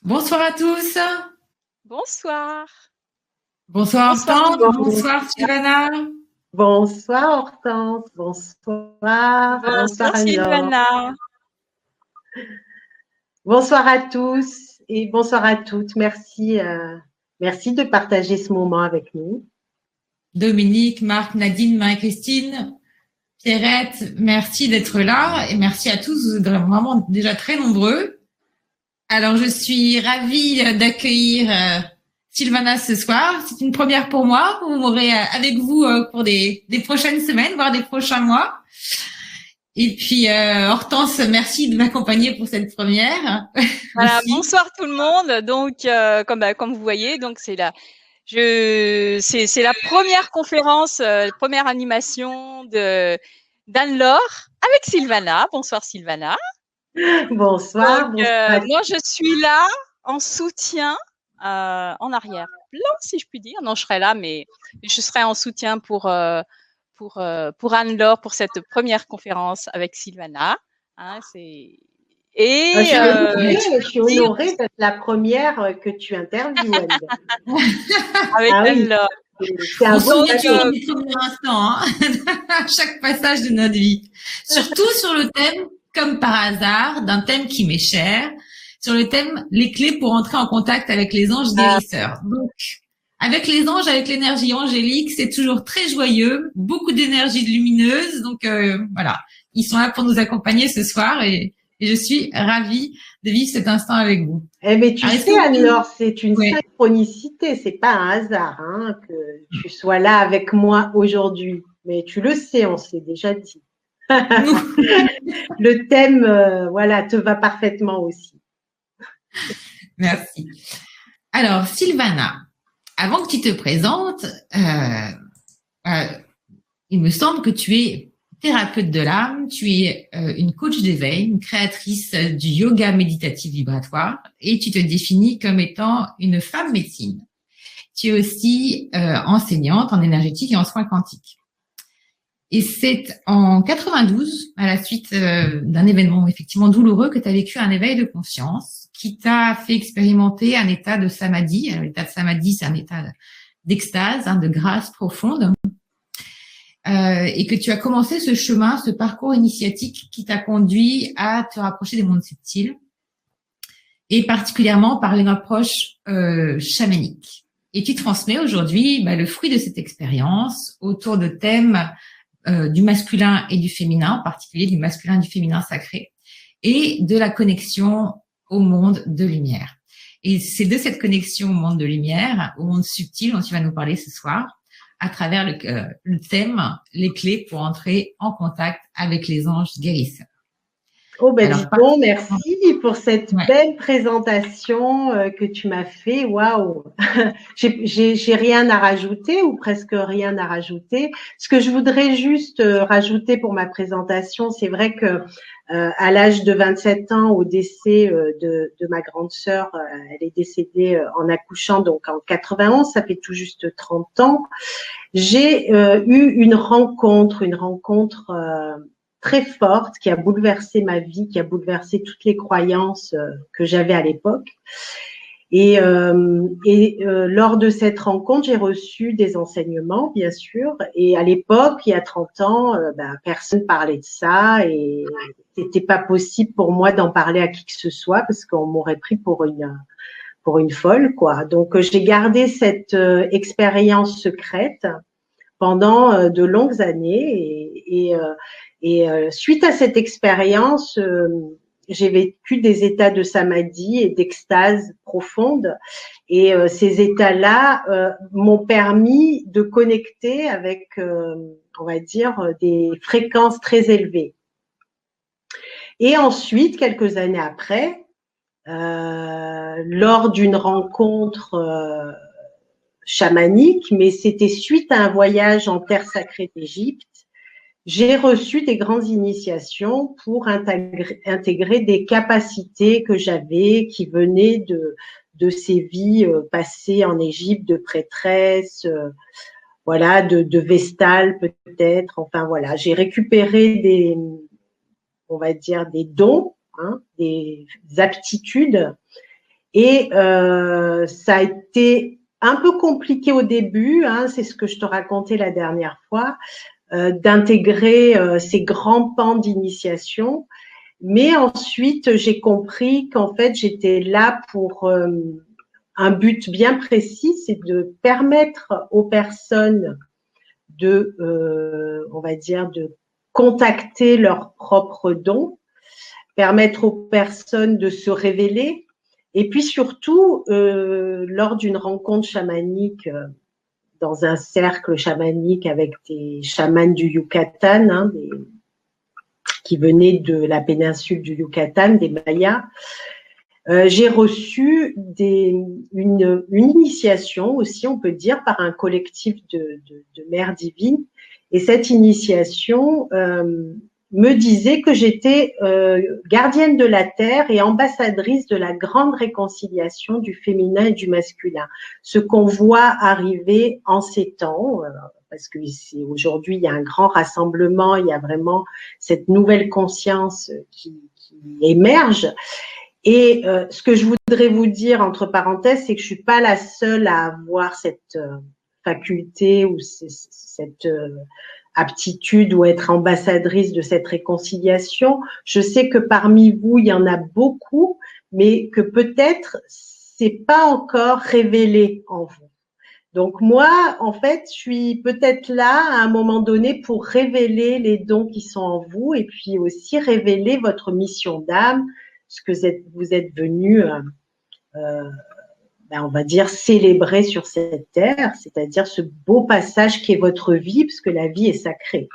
Bonsoir à tous. Bonsoir. Bonsoir Hortense. Bonsoir Sylvana. Bonsoir Hortense. Bonsoir. Bonsoir Anne-Laure. Sylvana. Bonsoir à tous et bonsoir à toutes. Merci de partager ce moment avec nous. Dominique, Marc, Nadine, Marie-Christine, Pierrette, merci d'être là et merci à tous. Vous êtes vraiment déjà très nombreux. Alors, je suis ravie d'accueillir Sylvana ce soir. C'est une première pour moi. Vous m'aurez avec vous pour des prochaines semaines, voire des prochains mois. Et puis, Hortense, merci de m'accompagner pour cette première. Voilà, bonsoir tout le monde. Donc, comme vous voyez, donc c'est la première conférence, première animation d'Anne-Laure avec Sylvana. Bonsoir Sylvana. Bonsoir. Donc, moi, je suis là en soutien, en arrière-plan, si je puis dire. Non, je serai là, mais je serai en soutien pour Anne-Laure pour cette première conférence avec Sylvana. Hein, je suis honorée d'être la première que tu interviews. Avec Anne-Laure. C'est un beau premier instant, hein, à chaque passage de notre vie. Surtout sur le thème, comme par hasard, d'un thème qui m'est cher, sur le thème les clés pour entrer en contact avec les anges guérisseurs. Donc, avec les anges, avec l'énergie angélique, c'est toujours très joyeux, beaucoup d'énergie lumineuse. Donc voilà, ils sont là pour nous accompagner ce soir et je suis ravie de vivre cet instant avec vous. Mais tu sais, Anne-Laure, c'est une synchronicité, c'est pas un hasard hein, que tu sois là avec moi aujourd'hui. Mais tu le sais, on s'est déjà dit. Le thème, voilà, te va parfaitement aussi. Merci. Alors, Sylvana, avant que tu te présentes, il me semble que tu es thérapeute de l'âme, tu es une coach d'éveil, une créatrice du yoga méditatif vibratoire et tu te définis comme étant une femme médecine. Tu es aussi enseignante en énergétique et en soins quantiques. Et c'est en 92, à la suite d'un événement effectivement douloureux, que tu as vécu un éveil de conscience qui t'a fait expérimenter un état de samadhi. Alors, l'état de samadhi, c'est un état d'extase, hein, de grâce profonde. Et que tu as commencé ce chemin, ce parcours initiatique qui t'a conduit à te rapprocher des mondes subtils et particulièrement par une approche chamanique. Et tu transmets aujourd'hui le fruit de cette expérience autour de thèmes du masculin et du féminin, en particulier du masculin et du féminin sacré, et de la connexion au monde de lumière. Et c'est de cette connexion au monde de lumière, au monde subtil dont tu vas nous parler ce soir, à travers le thème, les clés pour entrer en contact avec les anges guérisseurs. Oh ben dis donc, merci pour cette belle présentation que tu m'as fait. Waouh, j'ai rien à rajouter ou presque rien à rajouter. Ce que je voudrais juste rajouter pour ma présentation, c'est vrai que à l'âge de 27 ans, au décès de ma grande sœur, elle est décédée en accouchant, donc en 91, ça fait tout juste 30 ans. J'ai eu une rencontre très forte qui a bouleversé ma vie, qui a bouleversé toutes les croyances que j'avais à l'époque. Et lors de cette rencontre, j'ai reçu des enseignements, bien sûr. Et à l'époque, il y a 30 ans, personne parlait de ça et c'était pas possible pour moi d'en parler à qui que ce soit parce qu'on m'aurait pris pour une folle, quoi. Donc, j'ai gardé cette expérience secrète pendant de longues années et suite à cette expérience, j'ai vécu des états de samadhi et d'extase profonde et ces états-là m'ont permis de connecter avec, on va dire, des fréquences très élevées. Et ensuite, quelques années après, lors d'une rencontre chamanique, mais c'était suite à un voyage en terre sacrée d'Égypte, j'ai reçu des grandes initiations pour intégrer des capacités que j'avais qui venaient de ces vies passées en Égypte, de prêtresse, voilà, de vestale peut-être. Enfin voilà, j'ai récupéré on va dire des dons, hein, des aptitudes. Et ça a été un peu compliqué au début, hein, c'est ce que je te racontais la dernière fois, d'intégrer ces grands pans d'initiation. Mais ensuite, j'ai compris qu'en fait, j'étais là pour un but bien précis, c'est de permettre aux personnes de, on va dire, de contacter leurs propres dons, permettre aux personnes de se révéler, et puis surtout, lors d'une rencontre chamanique, dans un cercle chamanique avec des chamans du Yucatan, hein, qui venaient de la péninsule du Yucatan, des Mayas, j'ai reçu une initiation aussi, on peut dire, par un collectif de mères divines. Et cette initiation me disait que j'étais gardienne de la terre et ambassadrice de la grande réconciliation du féminin et du masculin. Ce qu'on voit arriver en ces temps, parce que aujourd'hui il y a un grand rassemblement, il y a vraiment cette nouvelle conscience qui émerge. Et ce que je voudrais vous dire entre parenthèses, c'est que je suis pas la seule à avoir cette faculté ou cette aptitude ou être ambassadrice de cette réconciliation. Je sais que parmi vous, il y en a beaucoup, mais que peut-être c'est pas encore révélé en vous. Donc moi, en fait, je suis peut-être là à un moment donné pour révéler les dons qui sont en vous et puis aussi révéler votre mission d'âme, ce que vous êtes venu, on va dire, célébrer sur cette terre, c'est-à-dire ce beau passage qui est votre vie, parce que la vie est sacrée.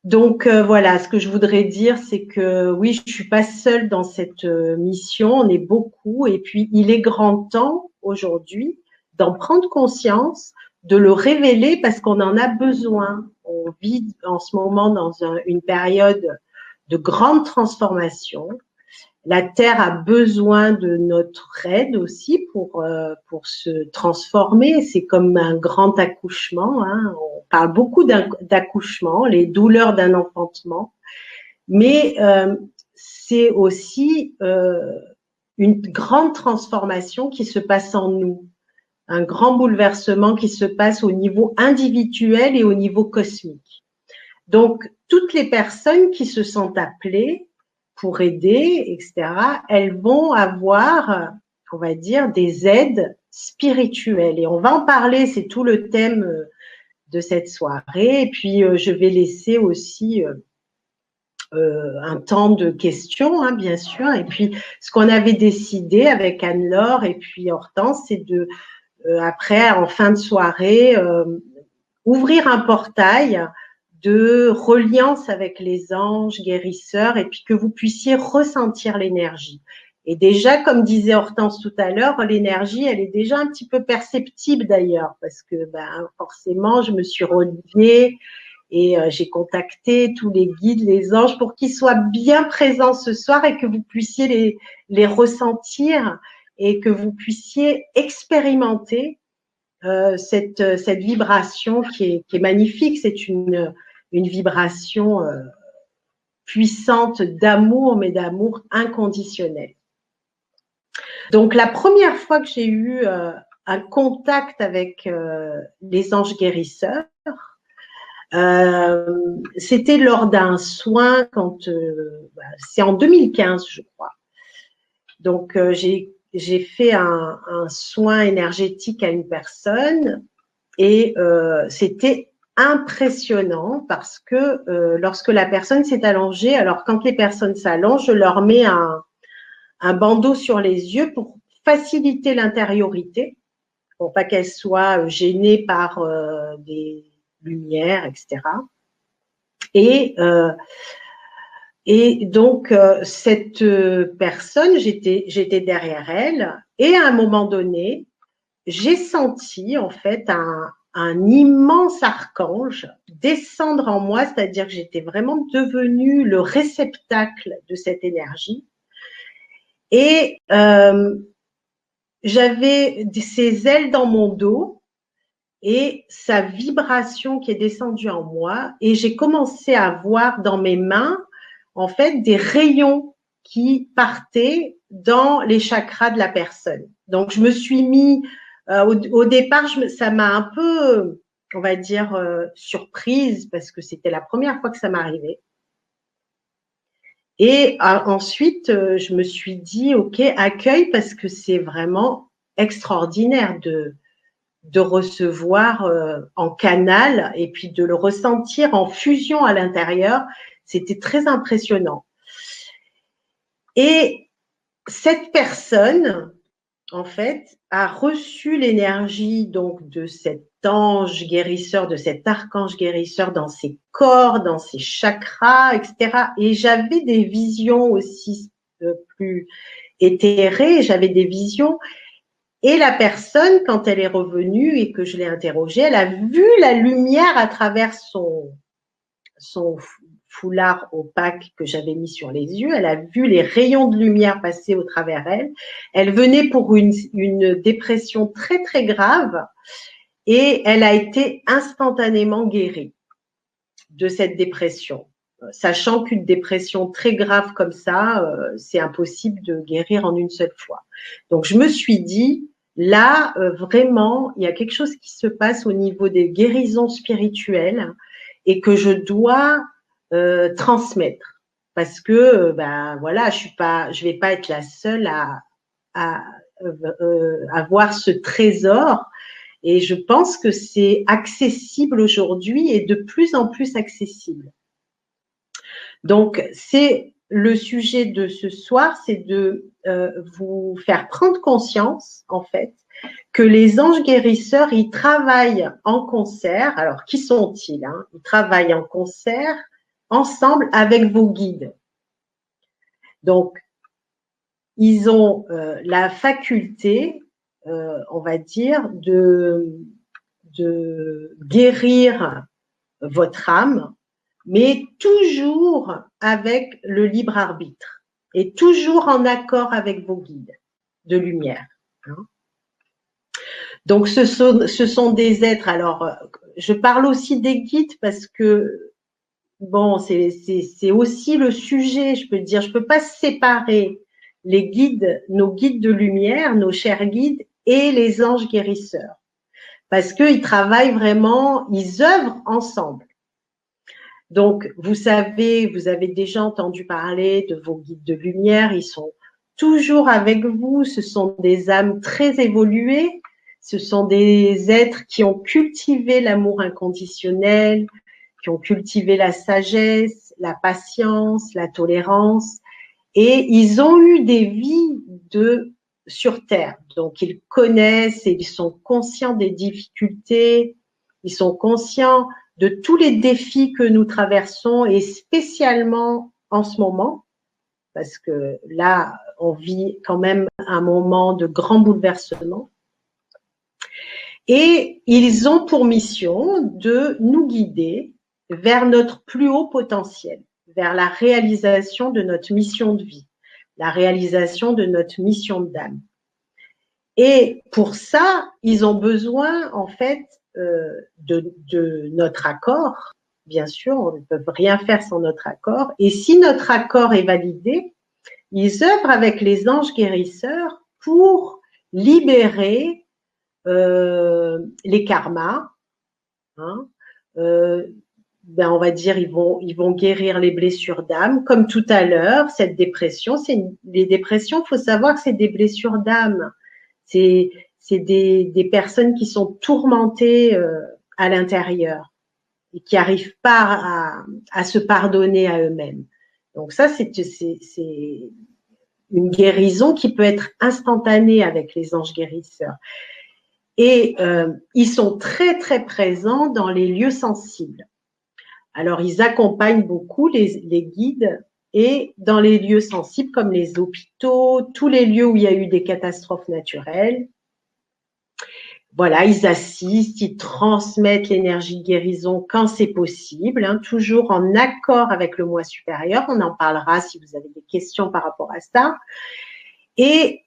Donc voilà, ce que je voudrais dire, c'est que oui, je suis pas seule dans cette mission, on est beaucoup, et puis il est grand temps aujourd'hui d'en prendre conscience, de le révéler parce qu'on en a besoin. On vit en ce moment dans une période de grande transformation. La Terre a besoin de notre aide aussi pour se transformer. C'est comme un grand accouchement, hein. On parle beaucoup d'accouchement, les douleurs d'un enfantement, mais c'est aussi une grande transformation qui se passe en nous, un grand bouleversement qui se passe au niveau individuel et au niveau cosmique. Donc, toutes les personnes qui se sentent appelées pour aider, etc., elles vont avoir, on va dire, des aides spirituelles. Et on va en parler, c'est tout le thème de cette soirée. Et puis, je vais laisser aussi un temps de questions, hein, bien sûr. Et puis, ce qu'on avait décidé avec Anne-Laure et puis Hortense, c'est de, après, en fin de soirée, ouvrir un portail de reliance avec les anges guérisseurs et puis que vous puissiez ressentir l'énergie. Et déjà, comme disait Hortense tout à l'heure, l'énergie, elle est déjà un petit peu perceptible d'ailleurs parce que forcément, je me suis reliée et j'ai contacté tous les guides, les anges pour qu'ils soient bien présents ce soir et que vous puissiez les ressentir et que vous puissiez expérimenter cette vibration qui est magnifique. C'est une vibration puissante d'amour, mais d'amour inconditionnel. Donc, la première fois que j'ai eu un contact avec les anges guérisseurs, c'était lors d'un soin c'est en 2015, je crois. Donc, j'ai fait un soin énergétique à une personne et c'était impressionnant parce que lorsque la personne s'est allongée, alors quand les personnes s'allongent, je leur mets un bandeau sur les yeux pour faciliter l'intériorité, pour pas qu'elles soient gênées par des lumières, etc. Et donc, cette personne, j'étais derrière elle et à un moment donné, j'ai senti en fait un immense archange descendre en moi, c'est-à-dire que j'étais vraiment devenue le réceptacle de cette énergie. Et j'avais ses ailes dans mon dos et sa vibration qui est descendue en moi. Et j'ai commencé à voir dans mes mains, en fait, des rayons qui partaient dans les chakras de la personne. Donc, je me suis mis, au départ, ça m'a un peu, on va dire, surprise parce que c'était la première fois que ça m'arrivait. Et ensuite, je me suis dit, OK, accueille parce que c'est vraiment extraordinaire de recevoir en canal et puis de le ressentir en fusion à l'intérieur. C'était très impressionnant. Et cette personne, en fait, a reçu l'énergie donc de cet ange guérisseur, de cet archange guérisseur dans ses corps, dans ses chakras, etc. Et j'avais des visions aussi plus éthérées, j'avais des visions. Et la personne, quand elle est revenue et que je l'ai interrogée, elle a vu la lumière à travers son foulard opaque que j'avais mis sur les yeux. Elle a vu les rayons de lumière passer au travers elle. Elle venait pour une dépression très, très grave et elle a été instantanément guérie de cette dépression. Sachant qu'une dépression très grave comme ça, c'est impossible de guérir en une seule fois. Donc, je me suis dit, là, vraiment, il y a quelque chose qui se passe au niveau des guérisons spirituelles et que je dois transmettre. Parce que, ben voilà, je vais pas être la seule à avoir ce trésor. Et je pense que c'est accessible aujourd'hui et de plus en plus accessible. Donc, c'est le sujet de ce soir, c'est de vous faire prendre conscience, en fait, que les anges guérisseurs, ils travaillent en concert. Alors, qui sont-ils, hein? Ils travaillent en concert, ensemble avec vos guides. Donc, ils ont la faculté, on va dire, de guérir votre âme, mais toujours avec le libre arbitre et toujours en accord avec vos guides de lumière. Donc, ce sont des êtres. Alors, je parle aussi des guides parce que, bon, c'est aussi le sujet, je peux dire. Je peux pas séparer les guides, nos guides de lumière, nos chers guides, et les anges guérisseurs. Parce qu'ils travaillent vraiment, ils œuvrent ensemble. Donc, vous savez, vous avez déjà entendu parler de vos guides de lumière, ils sont toujours avec vous, ce sont des âmes très évoluées, ce sont des êtres qui ont cultivé l'amour inconditionnel, qui ont cultivé la sagesse, la patience, la tolérance, et ils ont eu des vies sur Terre. Donc, ils connaissent et ils sont conscients des difficultés, ils sont conscients de tous les défis que nous traversons et spécialement en ce moment, parce que là, on vit quand même un moment de grand bouleversement. Et ils ont pour mission de nous guider vers notre plus haut potentiel, vers la réalisation de notre mission de vie, la réalisation de notre mission d'âme. Et pour ça, ils ont besoin, en fait, de notre accord. Bien sûr, on ne peut rien faire sans notre accord. Et si notre accord est validé, ils œuvrent avec les anges guérisseurs pour libérer les karmas. Hein. On va dire, ils vont guérir les blessures d'âme. Comme tout à l'heure, cette dépression, les dépressions, il faut savoir que c'est des blessures d'âme. C'est des personnes qui sont tourmentées à l'intérieur et qui n'arrivent pas à se pardonner à eux-mêmes. Donc ça, c'est une guérison qui peut être instantanée avec les anges guérisseurs. Et ils sont très, très présents dans les lieux sensibles. Alors, ils accompagnent beaucoup les guides et dans les lieux sensibles comme les hôpitaux, tous les lieux où il y a eu des catastrophes naturelles. Voilà, ils assistent, ils transmettent l'énergie de guérison quand c'est possible, hein, toujours en accord avec le moi supérieur. On en parlera si vous avez des questions par rapport à ça. Et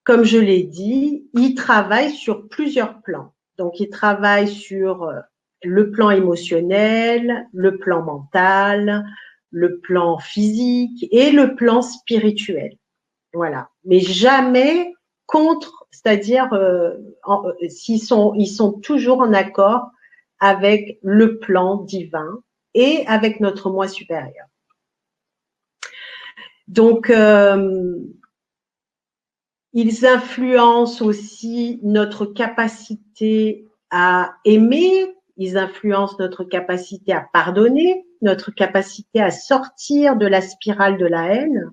comme je l'ai dit, ils travaillent sur plusieurs plans. Donc, ils travaillent sur le plan émotionnel, le plan mental, le plan physique et le plan spirituel. Voilà. Mais jamais contre, c'est-à-dire ils sont toujours en accord avec le plan divin et avec notre moi supérieur. Donc, ils influencent aussi notre capacité à aimer, ils influencent notre capacité à pardonner, notre capacité à sortir de la spirale de la haine,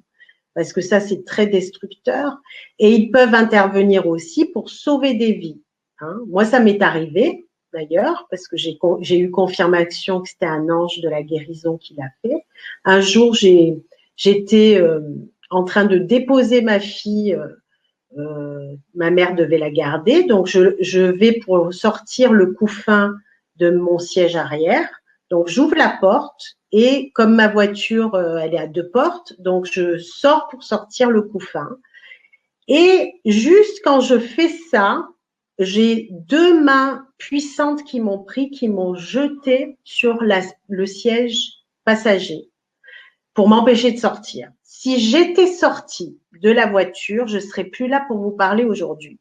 parce que ça, c'est très destructeur. Et ils peuvent intervenir aussi pour sauver des vies. Hein. Moi, ça m'est arrivé, d'ailleurs, parce que j'ai eu confirmation que c'était un ange de la guérison qui l'a fait. Un jour, j'étais en train de déposer ma fille, ma mère devait la garder, donc je vais pour sortir le couffin de mon siège arrière. Donc, j'ouvre la porte et comme ma voiture, elle est à 2 portes, donc je sors pour sortir le couffin. Et juste quand je fais ça, j'ai 2 mains puissantes qui m'ont pris, qui m'ont jeté sur le siège passager pour m'empêcher de sortir. Si j'étais sortie de la voiture, je ne serais plus là pour vous parler aujourd'hui.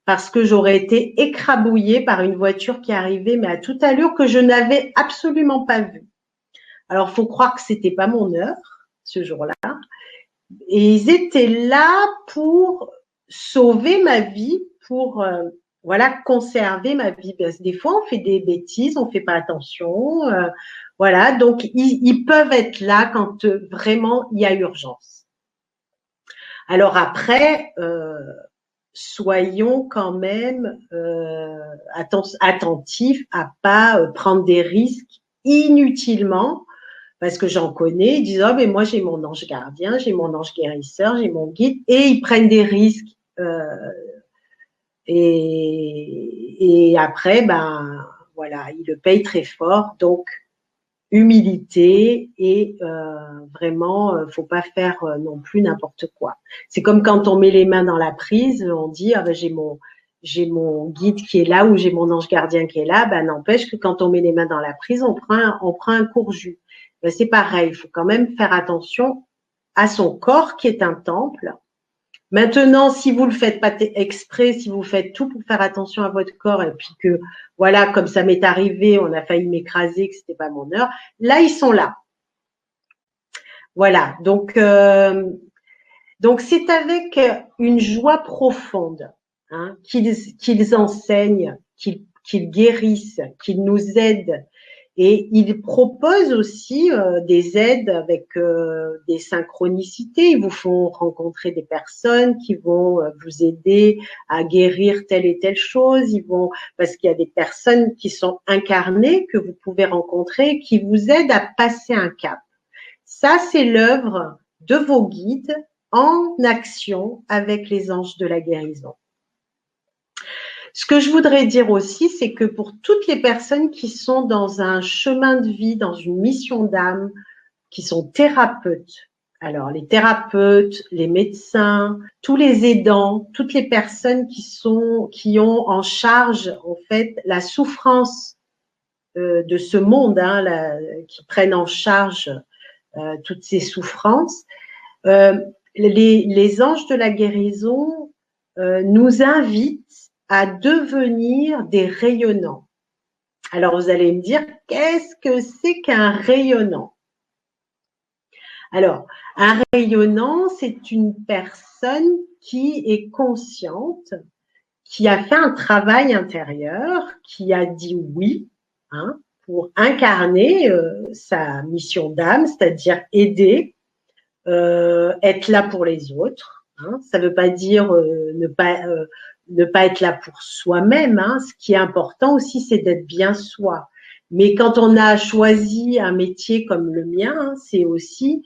Parce que j'aurais été écrabouillée par une voiture qui arrivait, mais à toute allure, que je n'avais absolument pas vue. Alors, il faut croire que c'était pas mon heure, ce jour-là. Et ils étaient là pour sauver ma vie, pour voilà, conserver ma vie. Parce que des fois, on fait des bêtises, on fait pas attention. Voilà, donc ils peuvent être là quand vraiment il y a urgence. Alors après, soyons quand même attentifs à pas prendre des risques inutilement, parce que j'en connais, ils disent « Oh, mais moi j'ai mon ange gardien, j'ai mon ange guérisseur, j'ai mon guide », et ils prennent des risques. Et après, ben voilà, ils le payent très fort. Donc, humilité et vraiment, faut pas faire non plus n'importe quoi. C'est comme quand on met les mains dans la prise, on dit ah ben j'ai mon guide qui est là ou j'ai mon ange gardien qui est là. Ben n'empêche que quand on met les mains dans la prise, on prend un court jus. Ben, c'est pareil, il faut quand même faire attention à son corps qui est un temple. Maintenant, si vous le faites pas exprès, si vous faites tout pour faire attention à votre corps et puis que, voilà, comme ça m'est arrivé, on a failli m'écraser, que c'était pas mon heure, là, ils sont là. Voilà. Donc c'est avec une joie profonde hein, qu'ils enseignent, qu'ils guérissent, qu'ils nous aident. Et ils proposent aussi des aides avec des synchronicités. Ils vous font rencontrer des personnes qui vont vous aider à guérir telle et telle chose. Parce qu'il y a des personnes qui sont incarnées que vous pouvez rencontrer, qui vous aident à passer un cap. Ça, c'est l'œuvre de vos guides en action avec les anges de la guérison. Ce que je voudrais dire aussi, c'est que pour toutes les personnes qui sont dans un chemin de vie, dans une mission d'âme, qui sont thérapeutes, alors les thérapeutes, les médecins, tous les aidants, toutes les personnes qui ont en charge en fait la souffrance de ce monde, hein, qui prennent en charge toutes ces souffrances, les anges de la guérison nous invitent à devenir des rayonnants. Alors, vous allez me dire, qu'est-ce que c'est qu'un rayonnant? Alors, un rayonnant, c'est une personne qui est consciente, qui a fait un travail intérieur, qui a dit oui hein, pour incarner sa mission d'âme, c'est-à-dire aider, être là pour les autres. Hein. Ça ne veut pas dire ne pas être là pour soi-même. Hein. Ce qui est important aussi, c'est d'être bien soi. Mais quand on a choisi un métier comme le mien, hein, c'est aussi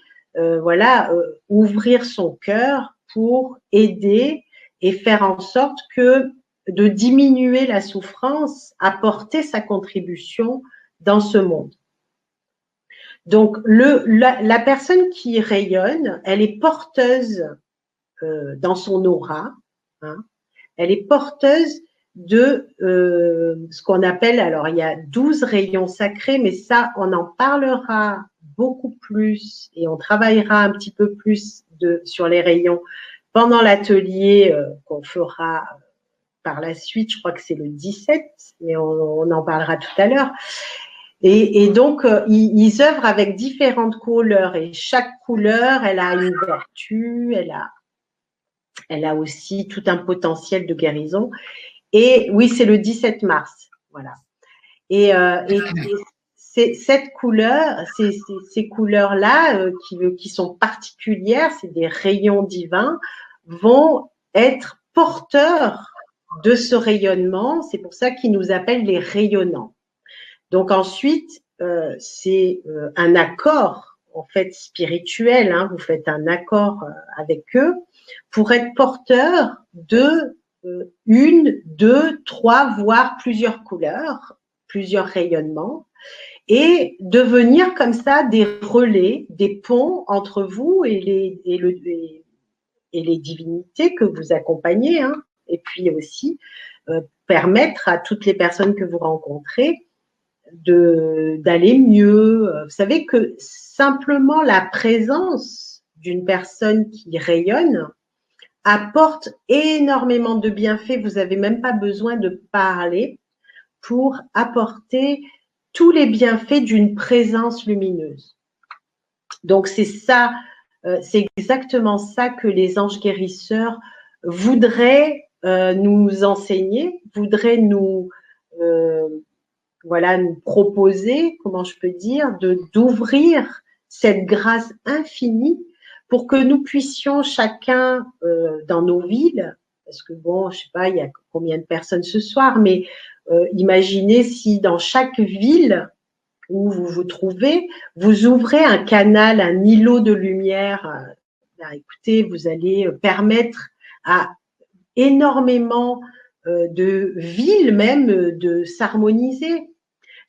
ouvrir son cœur pour aider et faire en sorte que de diminuer la souffrance, apporter sa contribution dans ce monde. Donc, la personne qui rayonne, elle est porteuse dans son aura, hein, elle est porteuse de ce qu'on appelle, alors il y a 12 rayons sacrés, mais ça, on en parlera beaucoup plus et on travaillera un petit peu plus sur les rayons pendant l'atelier qu'on fera par la suite. Je crois que c'est le 17, mais on en parlera tout à l'heure. Et donc, ils œuvrent avec différentes couleurs et chaque couleur, elle a une vertu, elle a aussi tout un potentiel de guérison. Et oui, c'est le 17 mars, voilà. Et cette couleur, ces couleurs-là qui sont particulières, c'est des rayons divins, vont être porteurs de ce rayonnement. C'est pour ça qu'ils nous appellent les rayonnants. Donc ensuite, c'est un accord en fait spirituel. Hein, vous faites un accord avec eux pour être porteur de 1, 2, 3, voire plusieurs couleurs, plusieurs rayonnements, et devenir comme ça des relais, des ponts entre vous et les divinités que vous accompagnez, hein, et puis aussi permettre à toutes les personnes que vous rencontrez d'aller mieux. Vous savez que simplement la présence d'une personne qui rayonne apporte énormément de bienfaits. Vous n'avez même pas besoin de parler pour apporter tous les bienfaits d'une présence lumineuse. Donc c'est ça, c'est exactement ça que les anges guérisseurs voudraient nous enseigner, voudraient nous proposer, comment je peux dire, d'ouvrir cette grâce infinie pour que nous puissions chacun dans nos villes, parce que bon, je sais pas, il y a combien de personnes ce soir, mais imaginez si dans chaque ville où vous vous trouvez, vous ouvrez un canal, un îlot de lumière. Écoutez, vous allez permettre à énormément de villes même de s'harmoniser.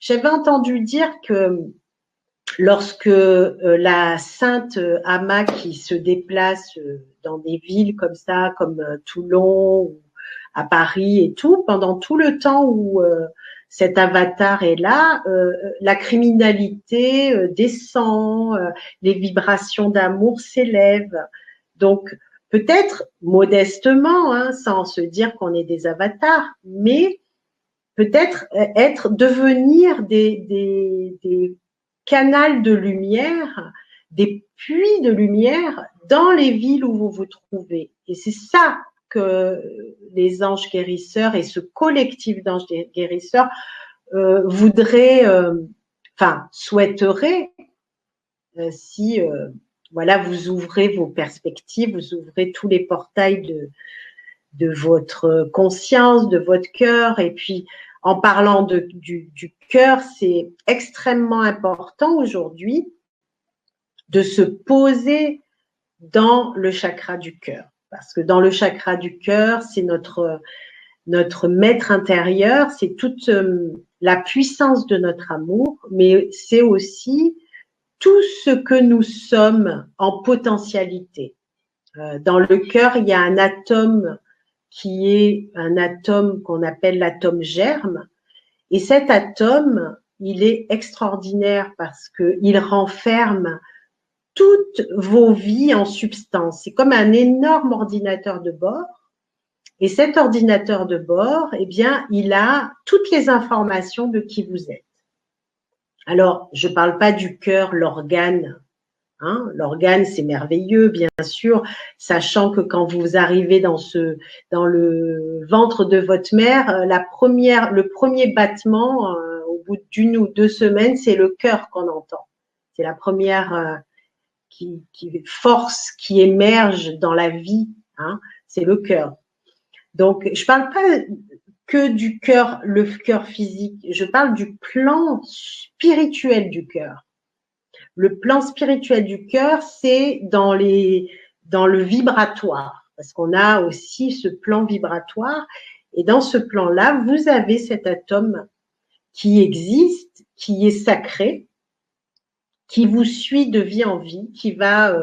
J'avais entendu dire que lorsque la sainte Ama qui se déplace dans des villes comme ça, comme Toulon, ou à Paris et tout, pendant tout le temps où cet avatar est là, la criminalité descend, les vibrations d'amour s'élèvent. Donc, peut-être modestement, hein, sans se dire qu'on est des avatars, mais peut-être devenir des canaux de lumière, des puits de lumière dans les villes où vous vous trouvez. Et c'est ça que les anges guérisseurs et ce collectif d'anges guérisseurs souhaiteraient si vous ouvrez vos perspectives, vous ouvrez tous les portails de votre conscience, de votre cœur. Et puis, en parlant du cœur, c'est extrêmement important aujourd'hui de se poser dans le chakra du cœur. Parce que dans le chakra du cœur, c'est notre maître intérieur, c'est toute la puissance de notre amour, mais c'est aussi tout ce que nous sommes en potentialité. Dans le cœur, il y a un atome qui est un atome qu'on appelle l'atome germe. Et cet atome, il est extraordinaire parce qu'il renferme toutes vos vies en substance. C'est comme un énorme ordinateur de bord. Et cet ordinateur de bord, eh bien, il a toutes les informations de qui vous êtes. Alors, je ne parle pas du cœur, l'organe. Hein, l'organe, c'est merveilleux, bien sûr, sachant que quand vous arrivez dans le ventre de votre mère, le premier battement, au bout d'1 ou 2 semaines, c'est le cœur qu'on entend. C'est la première force qui émerge dans la vie, hein, c'est le cœur. Donc, je parle pas que du cœur, le cœur physique, je parle du plan spirituel du cœur. Le plan spirituel du cœur, c'est dans le vibratoire, parce qu'on a aussi ce plan vibratoire. Et dans ce plan-là, vous avez cet atome qui existe, qui est sacré, qui vous suit de vie en vie, qui va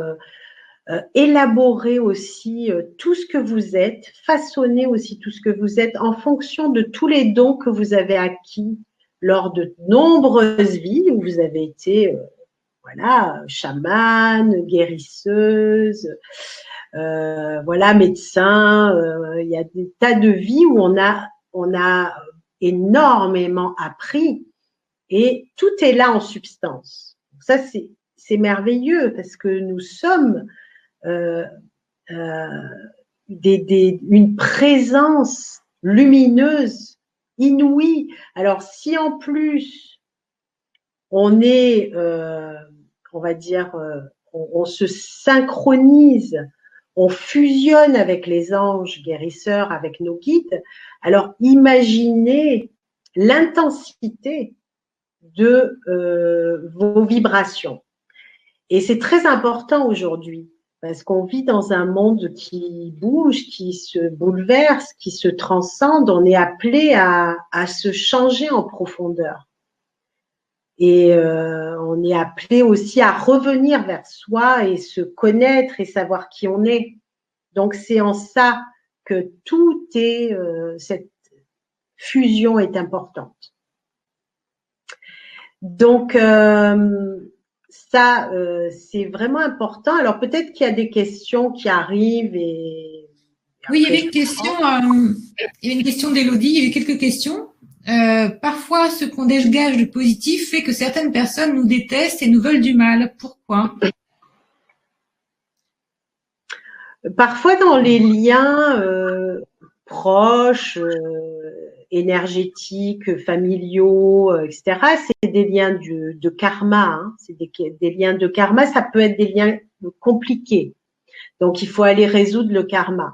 élaborer aussi tout ce que vous êtes, façonner aussi tout ce que vous êtes en fonction de tous les dons que vous avez acquis lors de nombreuses vies où vous avez été voilà, chamane, guérisseuse, voilà, médecin. Il y a des tas de vies où on a énormément appris et tout est là en substance. Donc ça, c'est merveilleux parce que nous sommes une présence lumineuse inouïe. Alors, si en plus on est, on va dire, on se synchronise, on fusionne avec les anges guérisseurs, avec nos guides, alors imaginez l'intensité de vos vibrations. Et c'est très important aujourd'hui parce qu'on vit dans un monde qui bouge, qui se bouleverse, qui se transcende. On est appelé à se changer en profondeur. Et on est appelé aussi à revenir vers soi et se connaître et savoir qui on est. Donc, c'est en ça que tout est, cette fusion est importante. Donc, ça, c'est vraiment important. Alors, peut-être qu'il y a des questions qui arrivent et… Oui, il y avait une question d'Élodie, il y a eu quelques questions. Parfois, ce qu'on dégage de positif fait que certaines personnes nous détestent et nous veulent du mal. Pourquoi? Parfois, dans les liens proches, énergétiques, familiaux, etc., c'est des liens de karma. Hein. C'est des liens de karma. Ça peut être des liens compliqués. Donc, il faut aller résoudre le karma.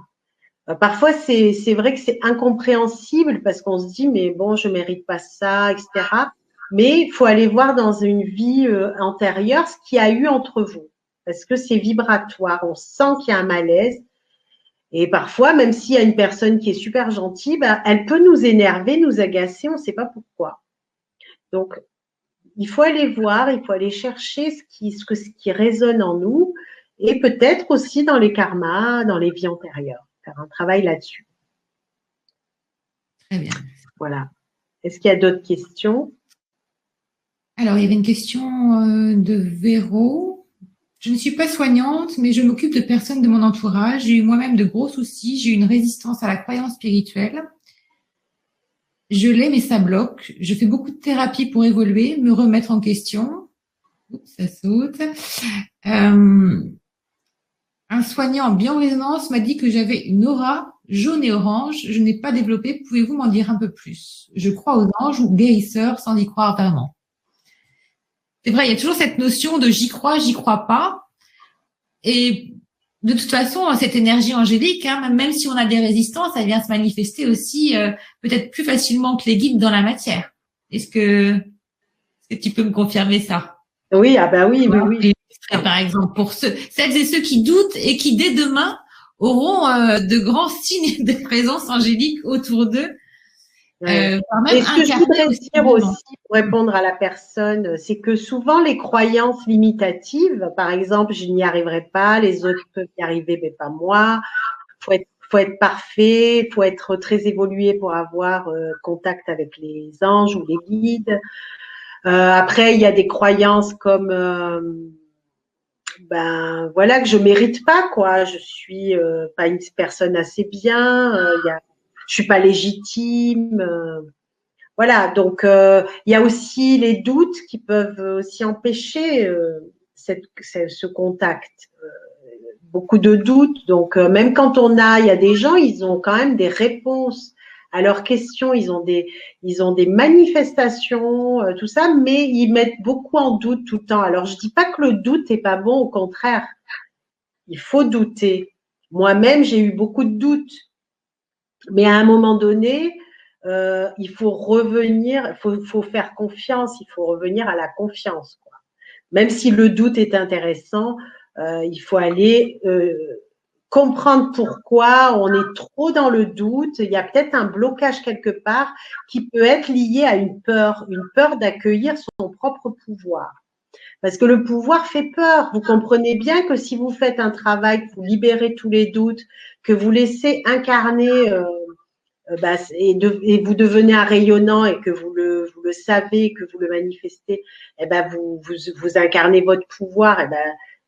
Parfois, c'est vrai que c'est incompréhensible parce qu'on se dit, mais bon, je mérite pas ça, etc. Mais il faut aller voir dans une vie antérieure ce qu'il y a eu entre vous. Parce que c'est vibratoire. On sent qu'il y a un malaise. Et parfois, même s'il y a une personne qui est super gentille, ben, elle peut nous énerver, nous agacer, on ne sait pas pourquoi. Donc, il faut aller voir, il faut aller chercher ce qui résonne en nous et peut-être aussi dans les karmas, dans les vies antérieures. Faire un travail là-dessus. Très bien. Voilà. Est-ce qu'il y a d'autres questions? Alors, il y avait une question de Véro. Je ne suis pas soignante, mais je m'occupe de personnes de mon entourage. J'ai eu moi-même de gros soucis. J'ai eu une résistance à la croyance spirituelle. Je l'ai, mais ça bloque. Je fais beaucoup de thérapie pour évoluer, me remettre en question. Oups, ça saute. Un soignant en biorésonance m'a dit que j'avais une aura jaune et orange. Je n'ai pas développé. Pouvez-vous m'en dire un peu plus? Je crois aux anges ou guérisseurs sans y croire vraiment. C'est vrai, il y a toujours cette notion de j'y crois pas. Et de toute façon, cette énergie angélique, hein, même si on a des résistances, elle vient se manifester aussi peut-être plus facilement que les guides dans la matière. Est-ce que tu peux me confirmer ça? Oui, ah ben oui, oui. Par exemple, pour celles et ceux qui doutent et qui, dès demain, auront de grands signes de présence angélique autour d'eux. Et ce que je voudrais dire aussi pour répondre à la personne, c'est que souvent les croyances limitatives, par exemple, je n'y arriverai pas, les autres peuvent y arriver, mais pas moi. Faut être parfait, faut être très évolué pour avoir contact avec les anges ou les guides. Après, il y a des croyances comme ben voilà que je mérite pas quoi, je suis pas une personne assez bien, je suis pas légitime. Voilà, donc il y a aussi les doutes qui peuvent aussi empêcher ce contact. Beaucoup de doutes, donc même quand il y a des gens, ils ont quand même des réponses à leurs questions, ils ont des manifestations, tout ça, mais ils mettent beaucoup en doute tout le temps. Alors je dis pas que le doute est pas bon, au contraire, il faut douter. Moi-même, j'ai eu beaucoup de doutes, mais à un moment donné, il faut revenir, faut faire confiance, il faut revenir à la confiance, quoi. Même si le doute est intéressant, il faut aller comprendre pourquoi on est trop dans le doute. Il y a peut-être un blocage quelque part qui peut être lié à une peur d'accueillir son propre pouvoir. Parce que le pouvoir fait peur. Vous comprenez bien que si vous faites un travail, que vous libérez tous les doutes, que vous laissez incarner et vous devenez un rayonnant et que vous le savez, que vous le manifestez, vous incarnez votre pouvoir,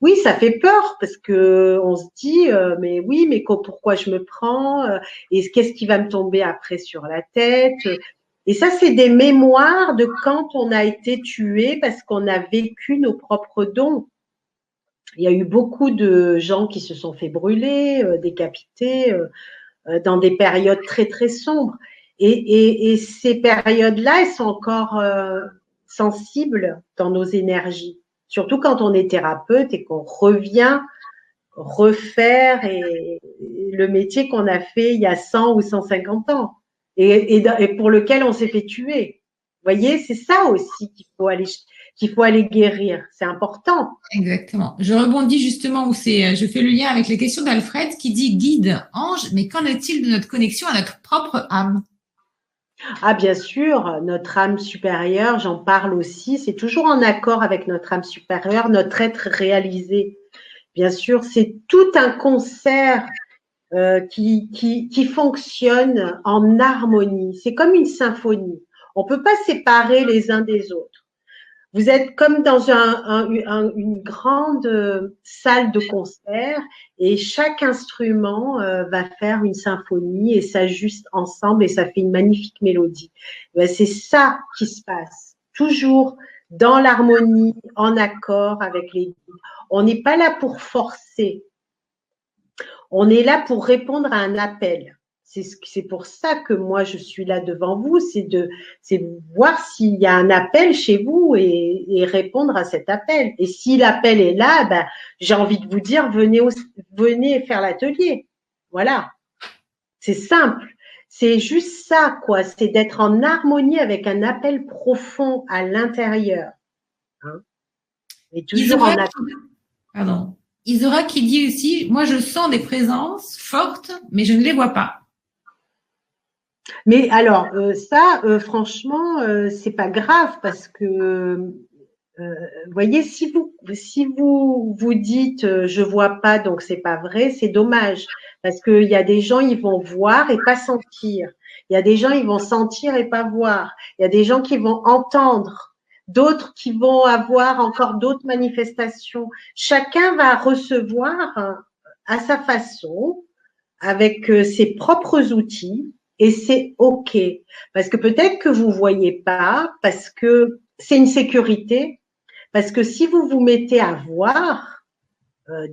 oui, ça fait peur parce que on se dit, mais oui, mais pourquoi je me prends et qu'est-ce qui va me tomber après sur la tête? Et ça, c'est des mémoires de quand on a été tué parce qu'on a vécu nos propres dons. Il y a eu beaucoup de gens qui se sont fait brûler, décapités, dans des périodes très, très sombres. Et ces périodes-là, elles sont encore sensibles dans nos énergies. Surtout quand on est thérapeute et qu'on revient refaire le métier qu'on a fait il y a 100 ou 150 ans et pour lequel on s'est fait tuer. Vous voyez, c'est ça aussi qu'il faut aller guérir. C'est important. Exactement. Je rebondis justement je fais le lien avec les questions d'Alfred qui dit guide, ange, mais qu'en est-il de notre connexion à notre propre âme? Ah, bien sûr, notre âme supérieure, j'en parle aussi, c'est toujours en accord avec notre âme supérieure, notre être réalisé. Bien sûr, c'est tout un concert qui fonctionne en harmonie. C'est comme une symphonie. On peut pas séparer les uns des autres. Vous êtes comme dans une grande salle de concert et chaque instrument va faire une symphonie et s'ajuste ensemble et ça fait une magnifique mélodie. C'est ça qui se passe, toujours dans l'harmonie, en accord avec les guides. On n'est pas là pour forcer, on est là pour répondre à un appel. C'est pour ça que moi, je suis là devant vous, c'est voir s'il y a un appel chez vous et répondre à cet appel. Et si l'appel est là, j'ai envie de vous dire, venez faire l'atelier. Voilà. C'est simple. C'est juste ça, quoi. C'est d'être en harmonie avec un appel profond à l'intérieur. Hein. Et toujours en Pardon. Isora qui dit aussi, moi je sens des présences fortes, mais je ne les vois pas. Mais alors, franchement, c'est pas grave parce que, voyez, si vous vous dites je vois pas, donc c'est pas vrai, c'est dommage parce qu'il y a des gens ils vont voir et pas sentir. Il y a des gens ils vont sentir et pas voir. Il y a des gens qui vont entendre, d'autres qui vont avoir encore d'autres manifestations. Chacun va recevoir à sa façon, avec ses propres outils. Et c'est OK. Parce que peut-être que vous voyez pas, parce que c'est une sécurité. Parce que si vous vous mettez à voir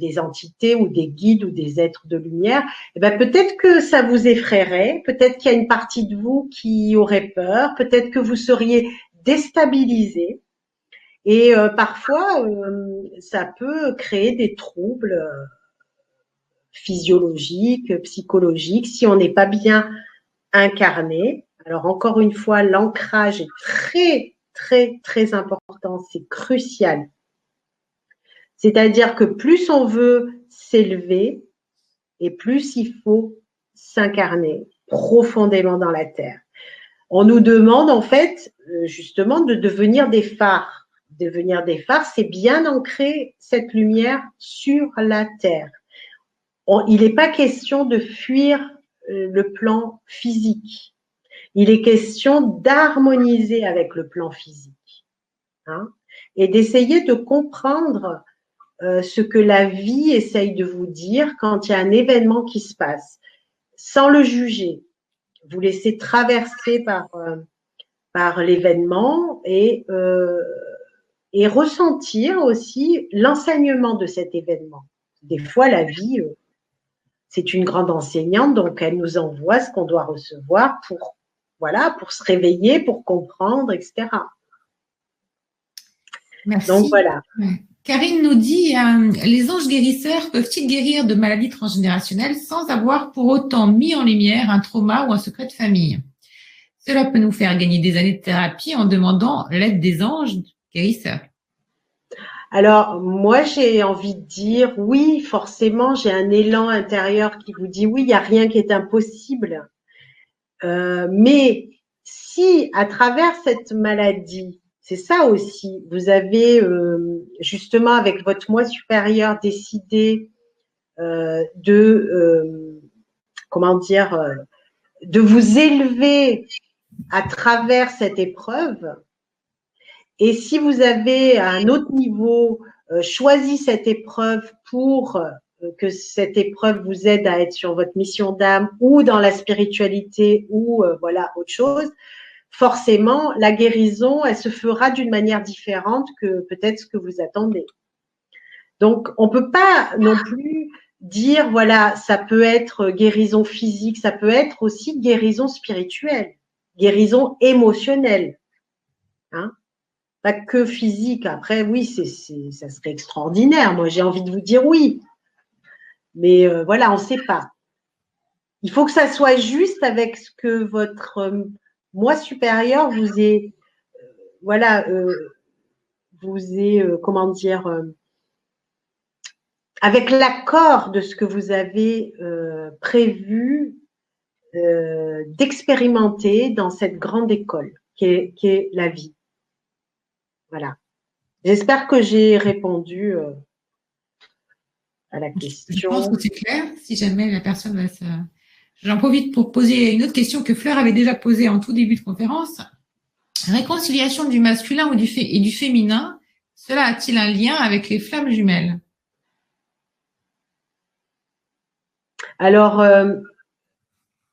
des entités ou des guides ou des êtres de lumière, peut-être que ça vous effraierait, peut-être qu'il y a une partie de vous qui aurait peur, peut-être que vous seriez déstabilisé. Et parfois, ça peut créer des troubles physiologiques, psychologiques, si on n'est pas bien incarné. Alors encore une fois, l'ancrage est très, très, très important, c'est crucial. C'est-à-dire que plus on veut s'élever et plus il faut s'incarner profondément dans la terre. On nous demande en fait justement de devenir des phares. Devenir des phares, c'est bien ancrer cette lumière sur la terre. Il n'est pas question de fuir le plan physique. Il est question d'harmoniser avec le plan physique, hein, et d'essayer de comprendre ce que la vie essaye de vous dire quand il y a un événement qui se passe, sans le juger. Vous laissez traverser par l'événement et ressentir aussi l'enseignement de cet événement. Des fois, la vie, c'est une grande enseignante, donc elle nous envoie ce qu'on doit recevoir pour se réveiller, pour comprendre, etc. Merci. Donc voilà. Karine nous dit, les anges guérisseurs peuvent-ils guérir de maladies transgénérationnelles sans avoir pour autant mis en lumière un trauma ou un secret de famille? Cela peut nous faire gagner des années de thérapie en demandant l'aide des anges guérisseurs. Alors, moi, j'ai envie de dire, oui, forcément, j'ai un élan intérieur qui vous dit, oui, il n'y a rien qui est impossible. Mais si, à travers cette maladie, c'est ça aussi, vous avez justement, avec votre moi supérieur, décidé de vous élever à travers cette épreuve. Et si vous avez à un autre niveau choisi cette épreuve pour que cette épreuve vous aide à être sur votre mission d'âme ou dans la spiritualité ou voilà autre chose, forcément la guérison, elle se fera d'une manière différente que peut-être ce que vous attendez. Donc on peut pas non plus dire voilà, ça peut être guérison physique, ça peut être aussi guérison spirituelle, guérison émotionnelle, hein. Pas que physique. Après, oui, ça serait extraordinaire. Moi, j'ai envie de vous dire oui. Mais voilà, on ne sait pas. Il faut que ça soit juste avec ce que votre moi supérieur vous est, voilà, vous est, comment dire, avec l'accord de ce que vous avez prévu d'expérimenter dans cette grande école qui est la vie. Voilà. J'espère que j'ai répondu à la question. Je pense que c'est clair. Si jamais la personne va se... J'en profite pour poser une autre question que Fleur avait déjà posée en tout début de conférence. Réconciliation du masculin et du féminin, cela a-t-il un lien avec les flammes jumelles? Alors,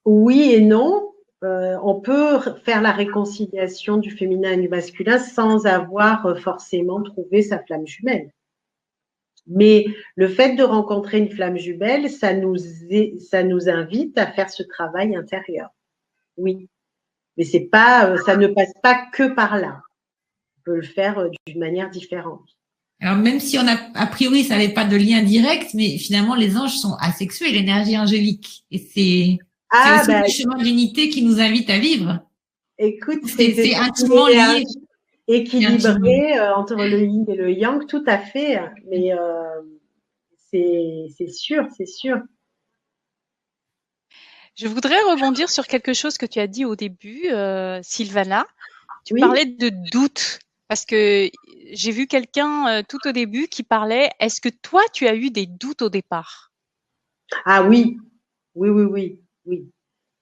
oui et non. On peut faire la réconciliation du féminin et du masculin sans avoir forcément trouvé sa flamme jumelle. Mais le fait de rencontrer une flamme jumelle, ça nous invite à faire ce travail intérieur. Oui. Mais c'est pas, ça ne passe pas que par là. On peut le faire d'une manière différente. Alors, même si a priori, ça n'avait pas de lien direct, mais finalement, les anges sont asexués, l'énergie angélique. Et c'est aussi le chemin d'unité qui nous invite à vivre. Écoute, c'est intimement lié. Équilibré entre le yin et le yang, tout à fait. Mais c'est sûr, c'est sûr. Je voudrais rebondir sur quelque chose que tu as dit au début, Sylvana. Tu parlais de doute. Parce que j'ai vu quelqu'un tout au début qui parlait, est-ce que toi, tu as eu des doutes au départ? Ah oui, oui.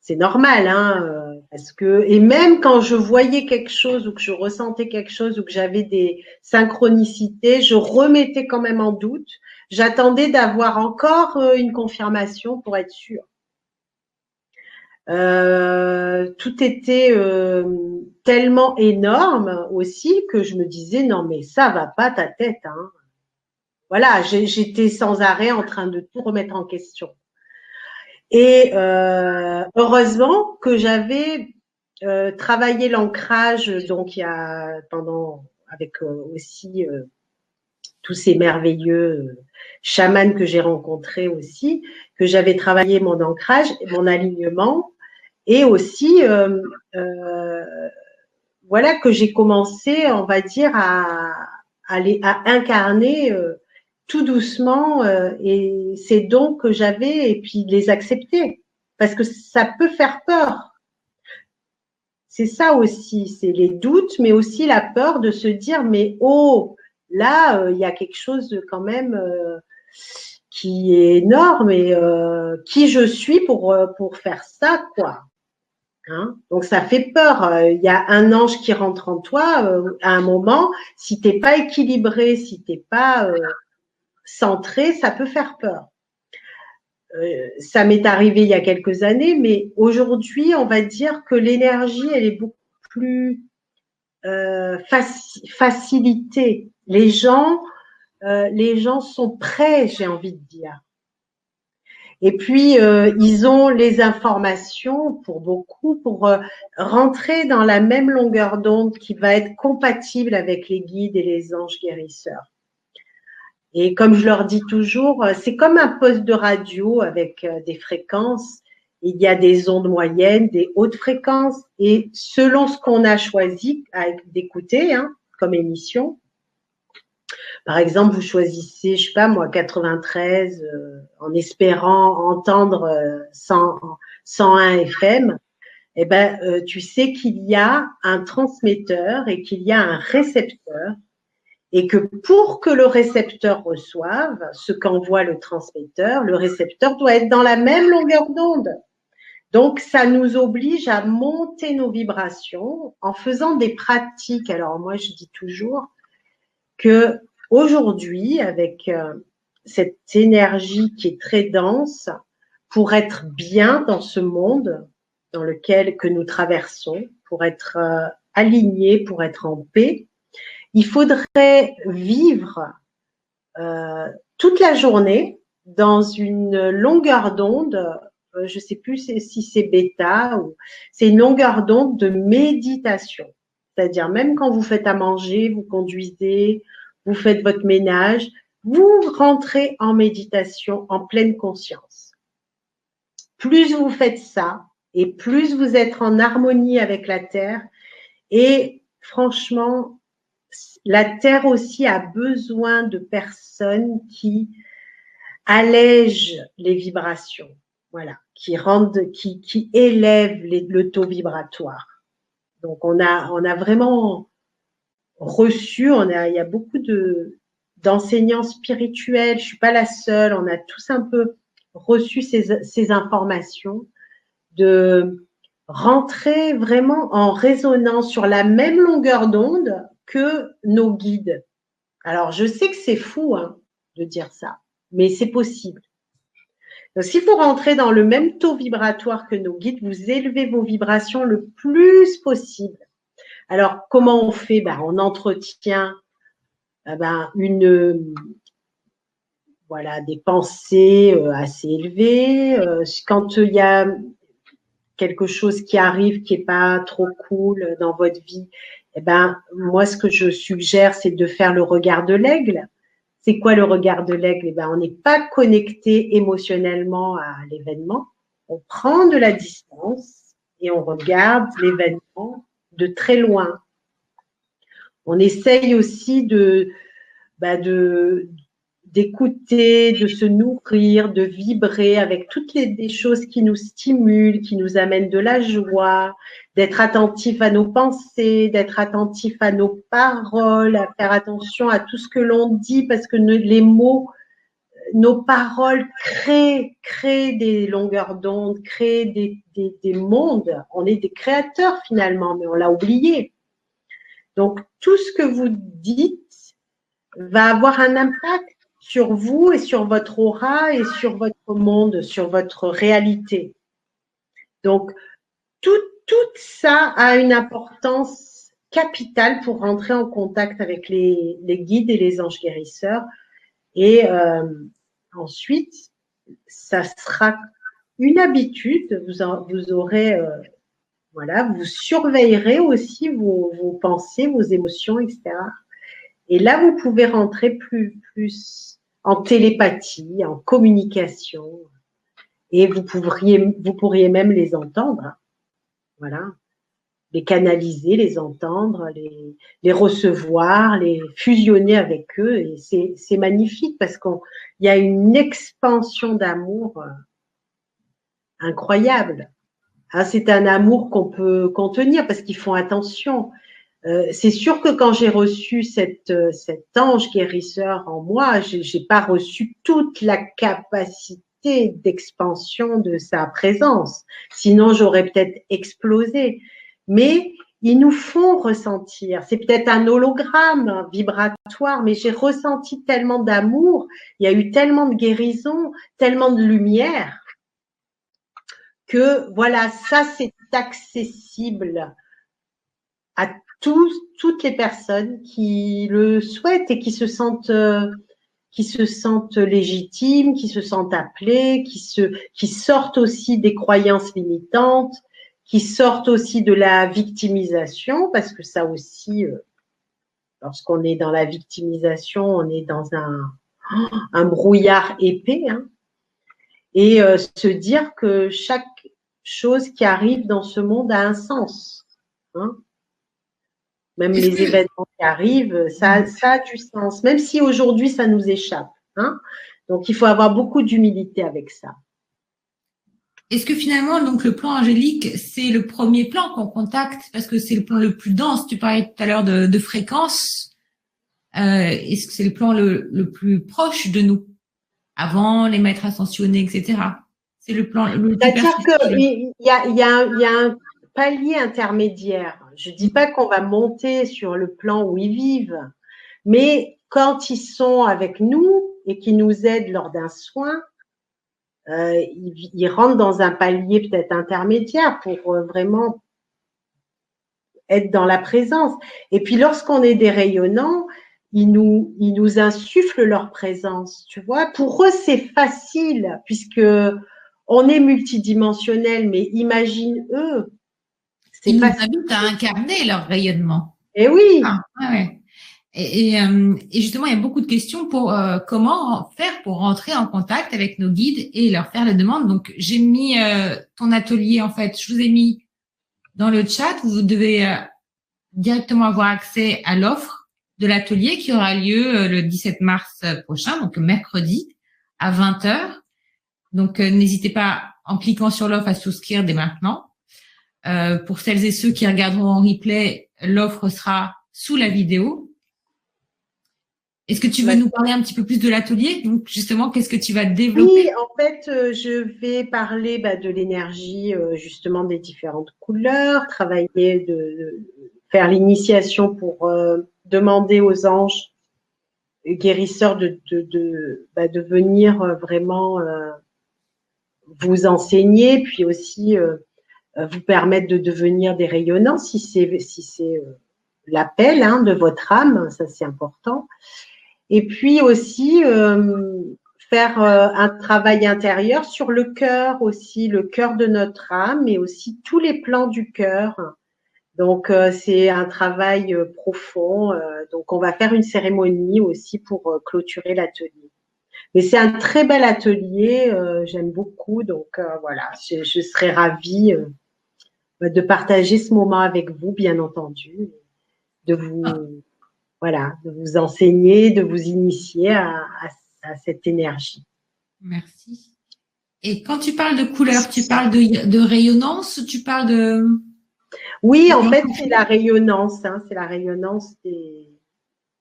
C'est normal, hein, parce que, et même quand je voyais quelque chose ou que je ressentais quelque chose ou que j'avais des synchronicités, je remettais quand même en doute. J'attendais d'avoir encore une confirmation pour être sûre. Tout était tellement énorme aussi que je me disais non mais ça va pas ta tête, hein. Voilà, j'étais sans arrêt en train de tout remettre en question. Et heureusement que j'avais travaillé l'ancrage donc il y a avec aussi tous ces merveilleux chamans que j'ai rencontrés aussi, que j'avais travaillé mon ancrage, mon alignement. Et aussi, voilà que j'ai commencé, on va dire, à incarner tout doucement et ces dons que j'avais et puis les accepter. Parce que ça peut faire peur. C'est ça aussi, c'est les doutes, mais aussi la peur de se dire, mais oh, là, il y a quelque chose de quand même qui est énorme et qui je suis pour faire ça, quoi. Hein? Donc ça fait peur. Il y a un ange qui rentre en toi à un moment. Si t'es pas équilibré, si t'es pas centré, ça peut faire peur. Ça m'est arrivé il y a quelques années, mais aujourd'hui, on va dire que l'énergie, elle est beaucoup plus facilitée. Les gens sont prêts, j'ai envie de dire. Et puis, ils ont les informations pour beaucoup pour rentrer dans la même longueur d'onde qui va être compatible avec les guides et les anges guérisseurs. Et comme je leur dis toujours, c'est comme un poste de radio avec des fréquences. Il y a des ondes moyennes, des hautes fréquences. Et selon ce qu'on a choisi d'écouter comme émission, par exemple, vous choisissez, je sais pas moi, 93 en espérant entendre 101 FM, eh ben, tu sais qu'il y a un transmetteur et qu'il y a un récepteur et que pour que le récepteur reçoive ce qu'envoie le transmetteur, le récepteur doit être dans la même longueur d'onde. Donc, ça nous oblige à monter nos vibrations en faisant des pratiques. Alors, moi, je dis toujours que aujourd'hui, avec cette énergie qui est très dense, pour être bien dans ce monde dans lequel que nous traversons, pour être aligné, pour être en paix, il faudrait vivre toute la journée dans une longueur d'onde, je ne sais plus si c'est bêta, ou c'est une longueur d'onde de méditation. C'est-à-dire même quand vous faites à manger, vous conduisez, vous faites votre ménage, vous rentrez en méditation en pleine conscience. Plus vous faites ça, et plus vous êtes en harmonie avec la Terre, et franchement, la Terre aussi a besoin de personnes qui allègent les vibrations, voilà, qui élèvent le taux vibratoire. Donc on a vraiment reçu, il y a beaucoup d'enseignants spirituels, je suis pas la seule, on a tous un peu reçu ces informations, de rentrer vraiment en résonant sur la même longueur d'onde que nos guides. Alors, je sais que c'est fou de dire ça, mais c'est possible. Donc, si vous rentrez dans le même taux vibratoire que nos guides, vous élevez vos vibrations le plus possible. Alors, comment on fait? On entretient des pensées assez élevées. Quand il y a quelque chose qui arrive qui est pas trop cool dans votre vie, moi, ce que je suggère, c'est de faire le regard de l'aigle. C'est quoi le regard de l'aigle? On n'est pas connecté émotionnellement à l'événement. On prend de la distance et on regarde l'événement de très loin. On essaye aussi d'écouter, de se nourrir, de vibrer avec toutes des choses qui nous stimulent, qui nous amènent de la joie, d'être attentif à nos pensées, d'être attentif à nos paroles, à faire attention à tout ce que l'on dit, parce que les mots, nos paroles créent des longueurs d'onde, créent des mondes. On est des créateurs finalement, mais on l'a oublié. Donc, tout ce que vous dites va avoir un impact sur vous et sur votre aura et sur votre monde, sur votre réalité. Donc, tout ça a une importance capitale pour rentrer en contact avec les guides et les anges guérisseurs. Et ensuite, ça sera une habitude. Vous aurez, vous surveillerez aussi vos pensées, vos émotions, etc. Et là, vous pouvez rentrer plus en télépathie, en communication, et vous pourriez même les entendre, voilà, les canaliser, les entendre, les recevoir, les fusionner avec eux, et c'est magnifique parce qu'il y a une expansion d'amour incroyable. C'est un amour qu'on peut contenir parce qu'ils font attention. C'est sûr que quand j'ai reçu cet ange guérisseur en moi, j'ai pas reçu toute la capacité d'expansion de sa présence. Sinon, j'aurais peut-être explosé. Mais ils nous font ressentir. C'est peut-être un hologramme vibratoire, mais j'ai ressenti tellement d'amour. Il y a eu tellement de guérison, tellement de lumière que voilà, ça c'est accessible à toutes les personnes qui le souhaitent et qui se sentent légitimes, qui se sentent appelées, qui sortent aussi des croyances limitantes, qui sortent aussi de la victimisation, parce que ça aussi, lorsqu'on est dans la victimisation, on est dans un brouillard épais, et se dire que chaque chose qui arrive dans ce monde a un sens. Même les événements qui arrivent, ça a du sens, même si aujourd'hui ça nous échappe. Donc il faut avoir beaucoup d'humilité avec ça. Est-ce que finalement, donc le plan angélique, c'est le premier plan qu'on contacte parce que c'est le plan le plus dense? Tu parlais tout à l'heure de fréquence. Est-ce que c'est le plan le plus proche de nous, avant les maîtres ascensionnés, etc.? C'est le plan le plus C'est-à-dire que il y a un palier intermédiaire. Je dis pas qu'on va monter sur le plan où ils vivent, mais quand ils sont avec nous et qu'ils nous aident lors d'un soin, ils rentrent dans un palier peut-être intermédiaire pour vraiment être dans la présence. Et puis lorsqu'on est des rayonnants, ils nous insufflent leur présence, tu vois. Pour eux, c'est facile puisque on est multidimensionnel, mais imagine eux. Ils nous invitent à incarner leur rayonnement. Et oui. Ouais. Et justement, il y a beaucoup de questions pour comment faire pour rentrer en contact avec nos guides et leur faire la demande. Donc, j'ai mis ton atelier, en fait, je vous ai mis dans le chat. Vous devez directement avoir accès à l'offre de l'atelier qui aura lieu le 17 mars prochain, donc mercredi à 20h. Donc, n'hésitez pas, en cliquant sur l'offre, à souscrire dès maintenant. Pour celles et ceux qui regarderont en replay, l'offre sera sous la vidéo. Est-ce que tu veux nous parler un petit peu plus de l'atelier? Donc, justement, qu'est-ce que tu vas développer? Oui, en fait, je vais parler de l'énergie, justement, des différentes couleurs, travailler faire l'initiation pour demander aux anges guérisseurs de venir vraiment vous enseigner, puis aussi vous permettre de devenir des rayonnants si c'est l'appel de votre âme, ça c'est important. Et puis aussi faire un travail intérieur sur le cœur aussi, le cœur de notre âme, et aussi tous les plans du cœur. Donc c'est un travail profond. Donc on va faire une cérémonie aussi pour clôturer l'atelier. Mais c'est un très bel atelier, j'aime beaucoup. Donc voilà, je serais ravie de partager ce moment avec vous, bien entendu, de vous de vous enseigner, de vous initier à cette énergie. Merci. Et quand tu parles de couleur, tu parles de rayonnance, tu parles de… Oui, en fait, c'est la rayonnance, c'est la rayonnance de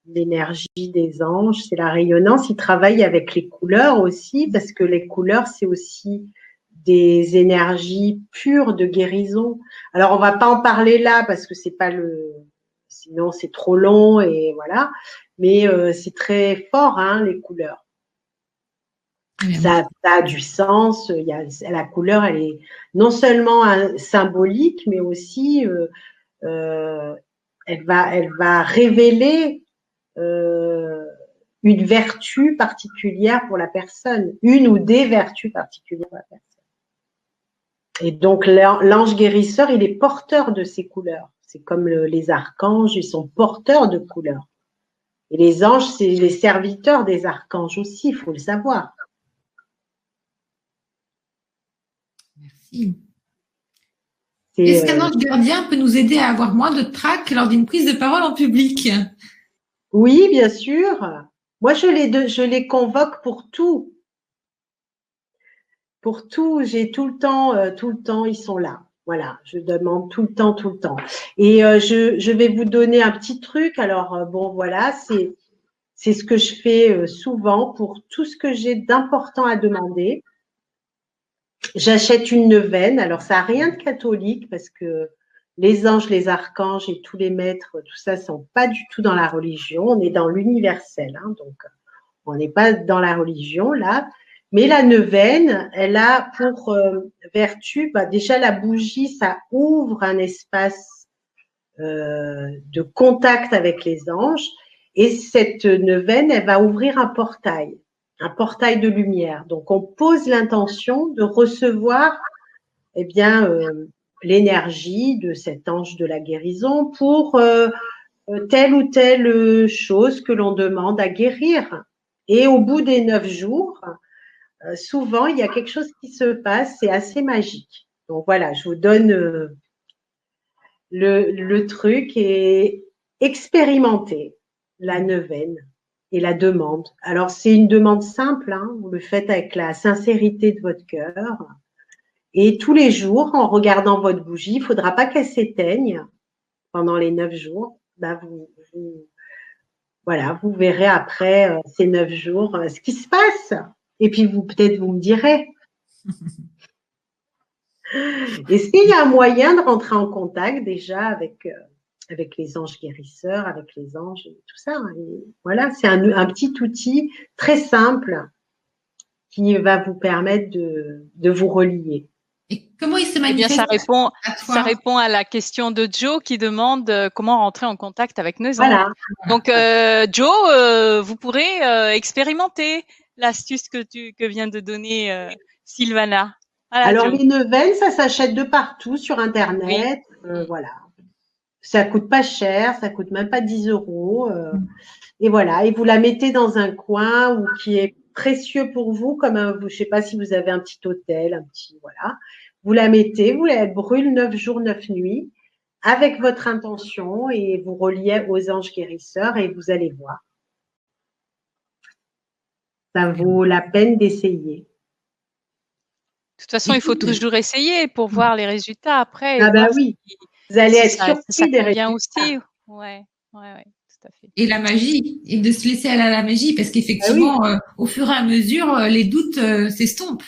l'énergie des anges, c'est la rayonnance. Ils travaillent avec les couleurs aussi, parce que les couleurs, c'est aussi des énergies pures de guérison. Alors, on va pas en parler là, parce que c'est pas sinon c'est trop long et voilà. Mais c'est très fort, les couleurs. Ça a du sens. La couleur, elle est non seulement symbolique, mais aussi elle va révéler une vertu particulière pour la personne, une ou des vertus particulières pour la personne. Et donc l'ange guérisseur, il est porteur de ces couleurs. C'est comme les archanges, ils sont porteurs de couleurs. Et les anges, c'est les serviteurs des archanges aussi, il faut le savoir. Merci. Est-ce qu'un ange gardien peut nous aider à avoir moins de trac lors d'une prise de parole en public? Oui, bien sûr. Moi, je les convoque pour tout. Pour tout, j'ai tout le temps, ils sont là. Voilà, je demande tout le temps. Et je vais vous donner un petit truc. Alors, bon, voilà, c'est ce que je fais souvent pour tout ce que j'ai d'important à demander. J'achète une neuvaine. Alors, ça n'a rien de catholique parce que les anges, les archanges et tous les maîtres, tout ça, sont pas du tout dans la religion. On est dans l'universel, donc on n'est pas dans la religion là. Mais la neuvaine, elle a pour vertu, déjà la bougie, ça ouvre un espace de contact avec les anges. Et cette neuvaine, elle va ouvrir un portail de lumière. Donc, on pose l'intention de recevoir, l'énergie de cet ange de la guérison pour telle ou telle chose que l'on demande à guérir. Et au bout des 9 jours, souvent, il y a quelque chose qui se passe, c'est assez magique. Donc voilà, je vous donne le truc et expérimenter la neuvaine et la demande. Alors, c'est une demande simple, vous le faites avec la sincérité de votre cœur. Et tous les jours, en regardant votre bougie, il ne faudra pas qu'elle s'éteigne pendant les 9 jours. Vous verrez après ces 9 jours ce qui se passe. Et puis, peut-être vous me direz. Est-ce qu'il y a un moyen de rentrer en contact déjà avec les anges guérisseurs, avec les anges et tout ça, hein. Et voilà, c'est un petit outil très simple qui va vous permettre de vous relier. Et comment il se Eh bien, manifeste ça répond à la question de Joe qui demande comment rentrer en contact avec nos anges. Voilà. Donc, Joe, vous pourrez expérimenter l'astuce que vient de donner Sylvana. Voilà, Alors, Joe. les neuvaines, ça s'achète de partout sur Internet. Voilà. Ça coûte pas cher, ça coûte même pas 10 €. Et voilà. Et vous la mettez dans un coin qui est précieux pour vous, comme je sais pas si vous avez un petit hôtel, voilà. Vous la mettez, vous la brûlez 9 jours, 9 nuits avec votre intention et vous reliez aux anges guérisseurs et vous allez voir. Ça vaut la peine d'essayer. De toute façon, il faut toujours essayer pour voir les résultats après. Ah bah oui, vous allez être surpris des résultats. Aussi. Ouais, tout à fait. Et la magie, et de se laisser aller à la magie, parce qu'effectivement, au fur et à mesure, les doutes s'estompent.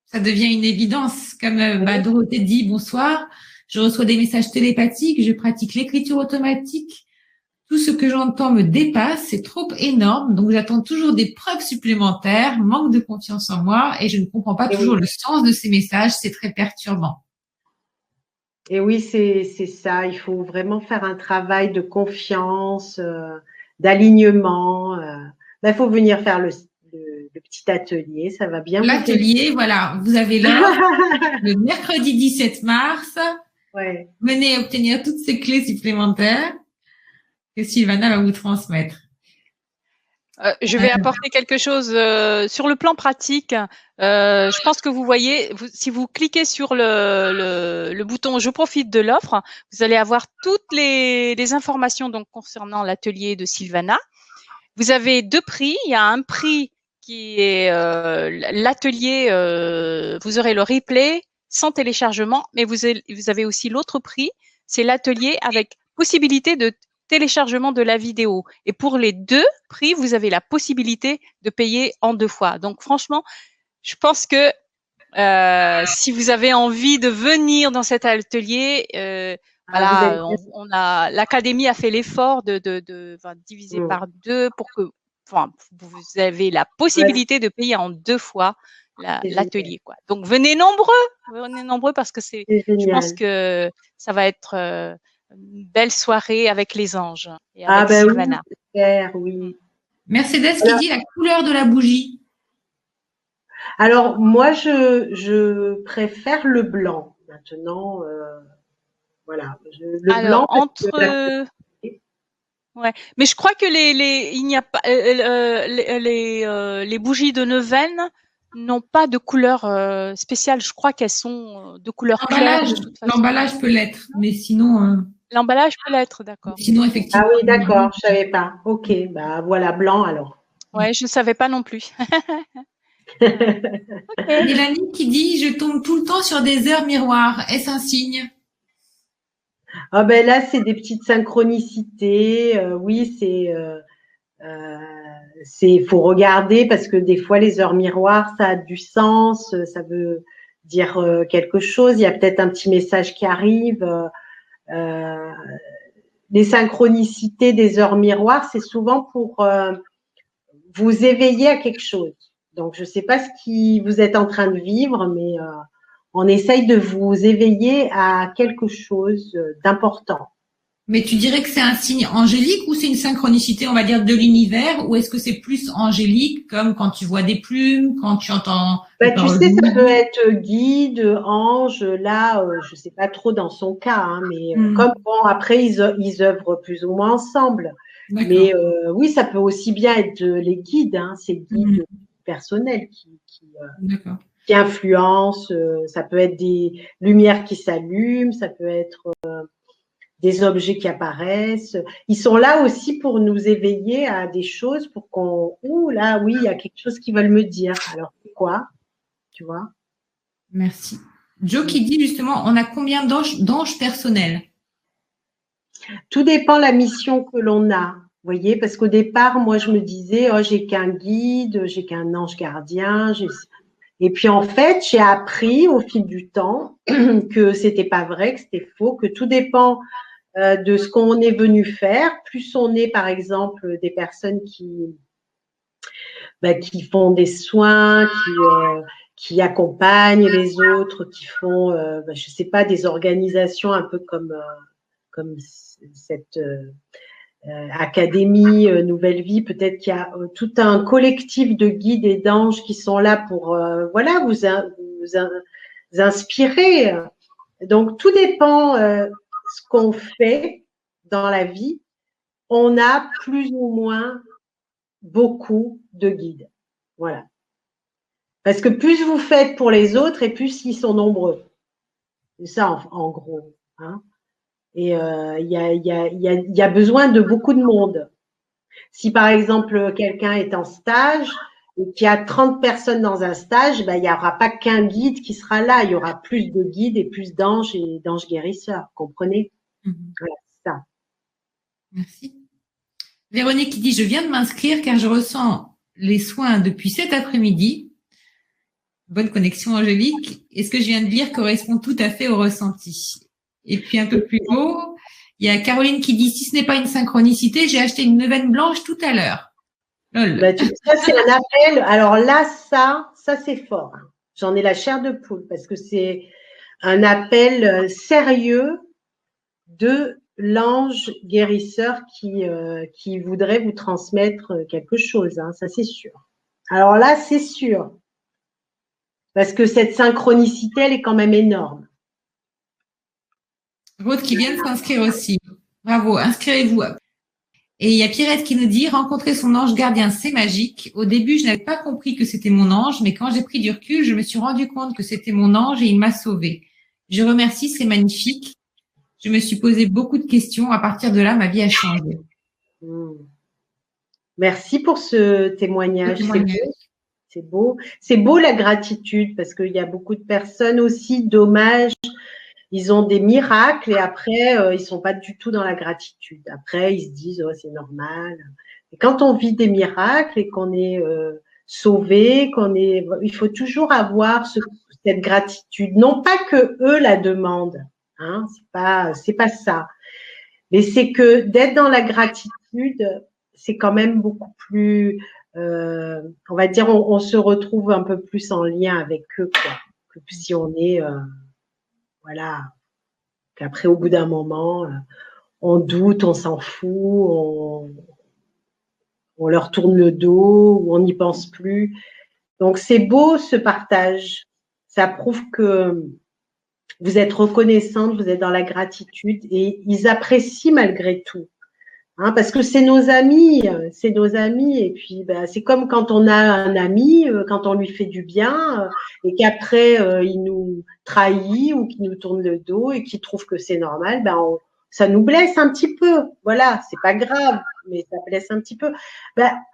Ça devient une évidence. Comme Dorothée dit, bonsoir, je reçois des messages télépathiques, je pratique l'écriture automatique. Tout ce que j'entends me dépasse, c'est trop énorme, donc j'attends toujours des preuves supplémentaires, manque de confiance en moi, et je ne comprends pas toujours le sens de ces messages, c'est très perturbant. Et oui, c'est ça, il faut vraiment faire un travail de confiance, d'alignement. Il faut venir faire le petit atelier, ça va bien. L'atelier, voilà, vous avez l'heure, le mercredi 17 mars. Ouais. Venez obtenir toutes ces clés supplémentaires que Sylvana va vous transmettre. Je vais apporter quelque chose sur le plan pratique. Je pense que vous voyez, si vous cliquez sur le bouton « Je profite de l'offre », vous allez avoir toutes les informations donc concernant l'atelier de Sylvana. Vous avez 2 prix. Il y a un prix qui est l'atelier, vous aurez le replay sans téléchargement, mais vous avez aussi l'autre prix, c'est l'atelier avec possibilité de téléchargement de la vidéo. Et pour les 2 prix, vous avez la possibilité de payer en 2 fois. Donc franchement, je pense que si vous avez envie de venir dans cet atelier, l'académie a fait l'effort de diviser par 2 pour que vous avez la possibilité de payer en 2 fois l'atelier, quoi. Donc venez nombreux parce que je pense que ça va être une belle soirée avec les anges et avec Sylvana. Oui, super, oui. Mercedes qui dit la couleur de la bougie. Alors moi, je préfère le blanc. Maintenant, voilà. Alors, blanc. Ouais, mais je crois que il n'y a pas les bougies de neuvaine n'ont pas de couleur spéciale. Je crois qu'elles sont de couleur claire. L'emballage peut l'être, mais sinon. L'emballage peut l'être, d'accord. Sinon, effectivement. Ah oui, d'accord, je savais pas. Ok, voilà, blanc alors. Ouais, je ne savais pas non plus. Mélanie qui dit je tombe tout le temps sur des heures miroirs. Est-ce un signe? Ah ben là, c'est des petites synchronicités. Oui, faut regarder parce que des fois les heures miroirs, ça a du sens, ça veut dire quelque chose. Il y a peut-être un petit message qui arrive. Les synchronicités des heures miroirs, c'est souvent pour vous éveiller à quelque chose. Donc, je ne sais pas ce que vous êtes en train de vivre, mais on essaye de vous éveiller à quelque chose d'important. Mais tu dirais que c'est un signe angélique ou c'est une synchronicité, on va dire, de l'univers, ou est-ce que c'est plus angélique, comme quand tu vois des plumes, quand tu entends… Tu sais, ça peut être guide, ange, là, je ne sais pas trop dans son cas, hein, mais comme après, ils œuvrent plus ou moins ensemble. Mais oui, ça peut aussi bien être les guides, hein, ces guides personnels qui influencent, ça peut être des lumières qui s'allument, ça peut être des objets qui apparaissent. Ils sont là aussi pour nous éveiller à des choses, pour qu'on… Ouh, là, oui, il y a quelque chose qu'ils veulent me dire. Alors, c'est quoi? Tu vois? Merci. Joe qui dit justement, on a combien d'anges personnels? Tout dépend de la mission que l'on a. Vous voyez, parce qu'au départ, moi, je me disais, oh, j'ai qu'un guide, j'ai qu'un ange gardien. Et puis en fait, j'ai appris au fil du temps que c'était pas vrai, que c'était faux, que tout dépend de ce qu'on est venu faire. Plus on est, par exemple, des personnes qui font des soins, qui accompagnent les autres, qui font, je sais pas, des organisations un peu comme cette Académie Nouvelle Vie. Peut-être qu'il y a tout un collectif de guides et d'anges qui sont là pour vous inspirer. Donc, tout dépend ce qu'on fait dans la vie. On a plus ou moins beaucoup de guides. Voilà. Parce que plus vous faites pour les autres et plus ils sont nombreux. C'est ça, en gros. Hein. Et il y a besoin de beaucoup de monde. Si par exemple quelqu'un est en stage et qu'il y a 30 personnes dans un stage, il n'y aura pas qu'un guide qui sera là. Il y aura plus de guides et plus d'anges et d'anges guérisseurs. Comprenez? Voilà, c'est ça. Merci. Véronique qui dit, je viens de m'inscrire car je ressens les soins depuis cet après-midi. Bonne connexion, Angélique. Et ce que je viens de lire correspond tout à fait au ressenti. Et puis un peu plus haut, il y a Caroline qui dit, si ce n'est pas une synchronicité, j'ai acheté une neuvaine blanche tout à l'heure. Ça, c'est un appel. Alors là, ça c'est fort. J'en ai la chair de poule parce que c'est un appel sérieux de l'ange guérisseur qui voudrait vous transmettre quelque chose. Hein, ça, c'est sûr. Alors là, c'est sûr. Parce que cette synchronicité, elle est quand même énorme. Rode qui vient de s'inscrire aussi. Bravo, inscrivez-vous. Et il y a Pierrette qui nous dit, rencontrer son ange gardien, c'est magique. Au début, je n'avais pas compris que c'était mon ange, mais quand j'ai pris du recul, je me suis rendu compte que c'était mon ange et il m'a sauvée. Je remercie, c'est magnifique. Je me suis posé beaucoup de questions. À partir de là, ma vie a changé. Merci pour ce témoignage. C'est beau. C'est beau la gratitude parce qu'il y a beaucoup de personnes aussi, dommage, ils ont des miracles et après, ils sont pas du tout dans la gratitude. Après, ils se disent, oh, c'est normal. Et quand on vit des miracles et qu'on est sauvé, il faut toujours avoir cette gratitude. Non pas que eux la demandent, hein, c'est pas ça. Mais c'est que d'être dans la gratitude, c'est quand même beaucoup plus, on va dire, on se retrouve un peu plus en lien avec eux, quoi. Que si on est, voilà, qu'après au bout d'un moment, on doute, on s'en fout, on leur tourne le dos ou on n'y pense plus. Donc c'est beau ce partage. Ça prouve que vous êtes reconnaissante, vous êtes dans la gratitude et ils apprécient malgré tout. Hein, parce que c'est nos amis. Et puis c'est comme quand on a un ami, quand on lui fait du bien et qu'après il nous trahit ou qu'il nous tourne le dos et qu'il trouve que c'est normal, ça nous blesse un petit peu. Voilà, c'est pas grave, mais ça blesse un petit peu.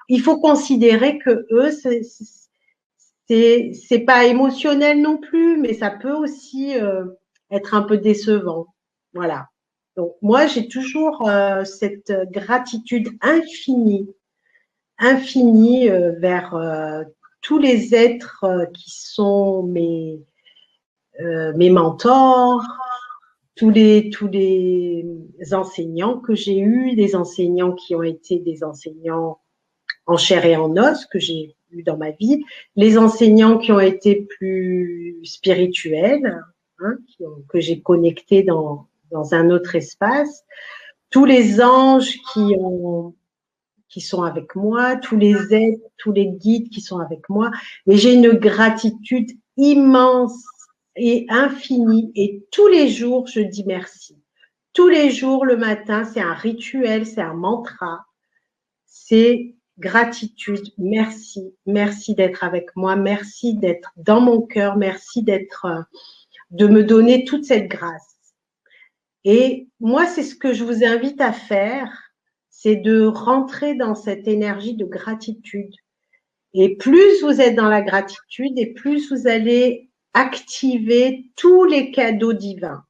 Il faut considérer que eux, c'est pas émotionnel non plus, mais ça peut aussi être un peu décevant. Voilà. Donc, moi, j'ai toujours cette gratitude infinie vers tous les êtres qui sont mes mentors, tous les enseignants que j'ai eus, des enseignants qui ont été des enseignants en chair et en os que j'ai eu dans ma vie, les enseignants qui ont été plus spirituels, hein, que j'ai connectés dans un autre espace, tous les anges qui sont avec moi, tous les êtres, tous les guides qui sont avec moi. Mais j'ai une gratitude immense et infinie. Et tous les jours, je dis merci. Tous les jours, le matin, c'est un rituel, c'est un mantra. C'est gratitude. Merci. Merci d'être avec moi. Merci d'être dans mon cœur. Merci de me donner toute cette grâce. Et moi, c'est ce que je vous invite à faire, c'est de rentrer dans cette énergie de gratitude. Et plus vous êtes dans la gratitude, et plus vous allez activer tous les cadeaux divins.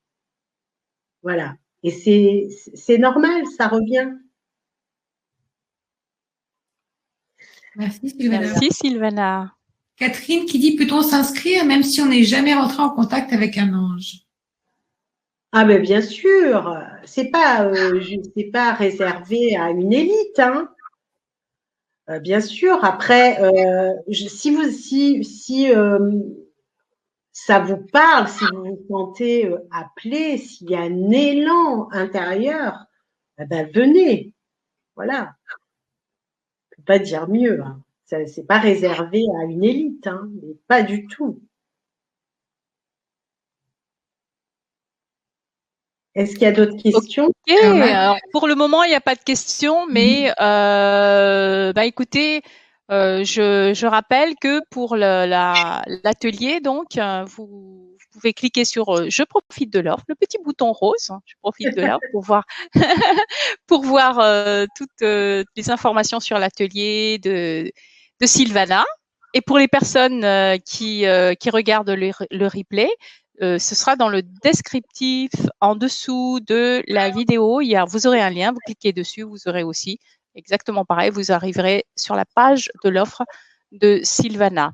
Voilà. Et c'est normal, ça revient. Merci Sylvana. Catherine qui dit, peut-on s'inscrire même si on n'est jamais rentré en contact avec un ange? Ah ben bien sûr, c'est pas réservé à une élite, hein. Bien sûr. Après, si ça vous parle, si vous vous sentez appelé, s'il y a un élan intérieur, ben venez. Voilà. Je peux pas dire mieux, hein. C'est pas réservé à une élite, hein, mais pas du tout. Est-ce qu'il y a d'autres questions? Ok, alors pour le moment, il n'y a pas de questions, mais écoutez, je rappelle que pour l'atelier, donc, vous pouvez cliquer sur Je profite de l'offre, le petit bouton rose, hein, je profite de l'offre pour voir, pour voir toutes les informations sur l'atelier de Sylvana. Et pour les personnes qui regardent le replay, ce sera dans le descriptif en dessous de la vidéo. Vous aurez un lien, vous cliquez dessus, vous aurez aussi exactement pareil, vous arriverez sur la page de l'offre de Sylvana.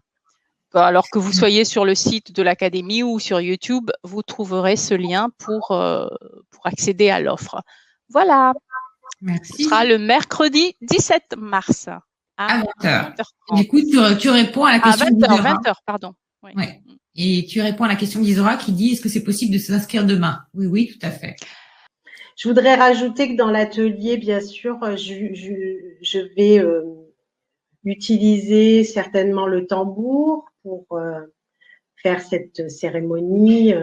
Alors que vous soyez sur le site de l'Académie ou sur YouTube, vous trouverez ce lien pour accéder à l'offre. Voilà. Merci. Ce sera le mercredi 17 mars à 20h. Du coup, tu réponds à la question d'Isora. 20h, pardon. Oui. Ouais. Et tu réponds à la question d'Isora qui dit, est-ce que c'est possible de s'inscrire demain? Oui, oui, tout à fait. Je voudrais rajouter que dans l'atelier, bien sûr, je vais utiliser certainement le tambour pour faire cette cérémonie,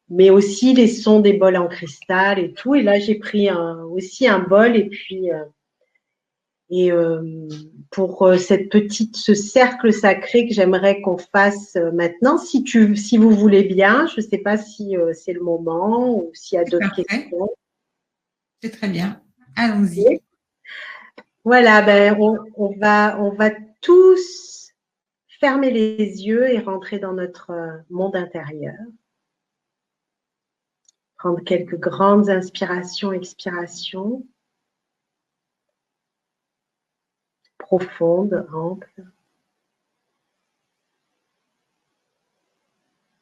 mais aussi les sons des bols en cristal et tout. Et là, j'ai pris aussi un bol et puis pour ce cercle sacré que j'aimerais qu'on fasse maintenant, si vous voulez bien, je ne sais pas si c'est le moment ou s'il y a d'autres questions. C'est très bien. Allons-y. Voilà, ben on va tous fermer les yeux et rentrer dans notre monde intérieur. Prendre quelques grandes inspirations, expirations. Profonde, ample.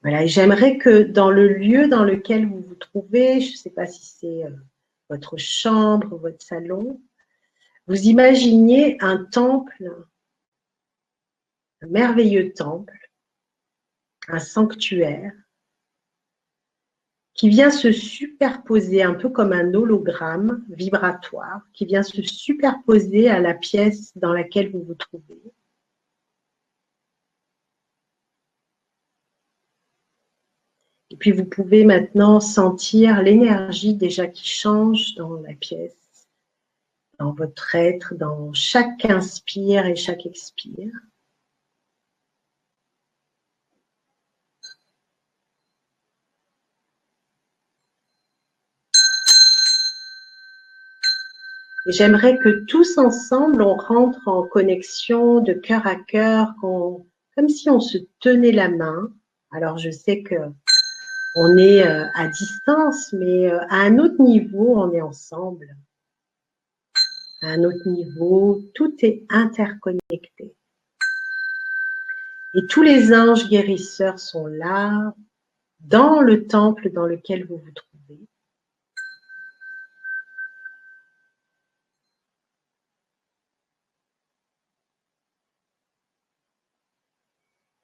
Voilà, et j'aimerais que dans le lieu dans lequel vous vous trouvez, je ne sais pas si c'est votre chambre, votre salon, vous imaginiez un temple, un merveilleux temple, un sanctuaire, qui vient se superposer un peu comme un hologramme vibratoire, qui vient se superposer à la pièce dans laquelle vous vous trouvez. Et puis, vous pouvez maintenant sentir l'énergie déjà qui change dans la pièce, dans votre être, dans chaque inspire et chaque expire. Et j'aimerais que tous ensemble, on rentre en connexion de cœur à cœur, comme si on se tenait la main. Alors, je sais que on est à distance, mais à un autre niveau, on est ensemble. À un autre niveau, tout est interconnecté. Et tous les anges guérisseurs sont là, dans le temple dans lequel vous vous trouvez.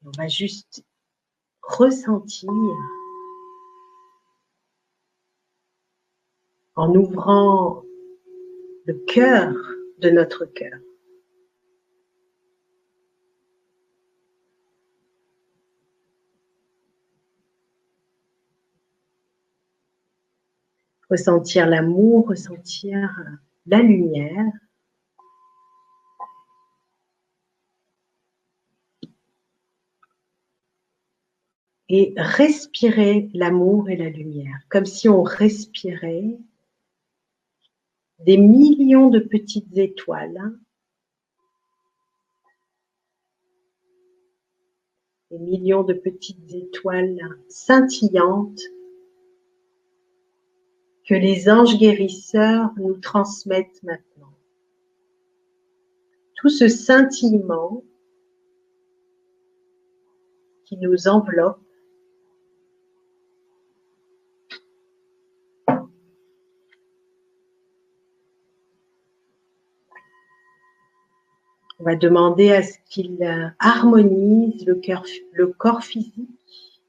On va juste ressentir en ouvrant le cœur de notre cœur. Ressentir l'amour, ressentir la lumière. Et respirer l'amour et la lumière, comme si on respirait des millions de petites étoiles, des millions de petites étoiles scintillantes que les anges guérisseurs nous transmettent maintenant. Tout ce scintillement qui nous enveloppe. On va demander à ce qu'il harmonise le corps physique,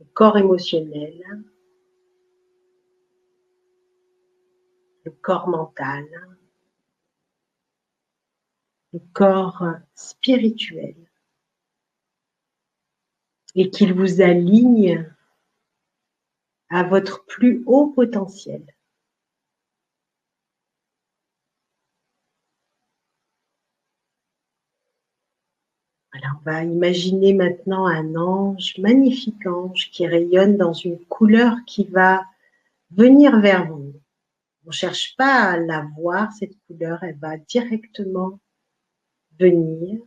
le corps émotionnel, le corps mental, le corps spirituel, et qu'il vous aligne à votre plus haut potentiel. Voilà, on va imaginer maintenant un ange, magnifique ange, qui rayonne dans une couleur qui va venir vers vous. On ne cherche pas à la voir, cette couleur, elle va directement venir.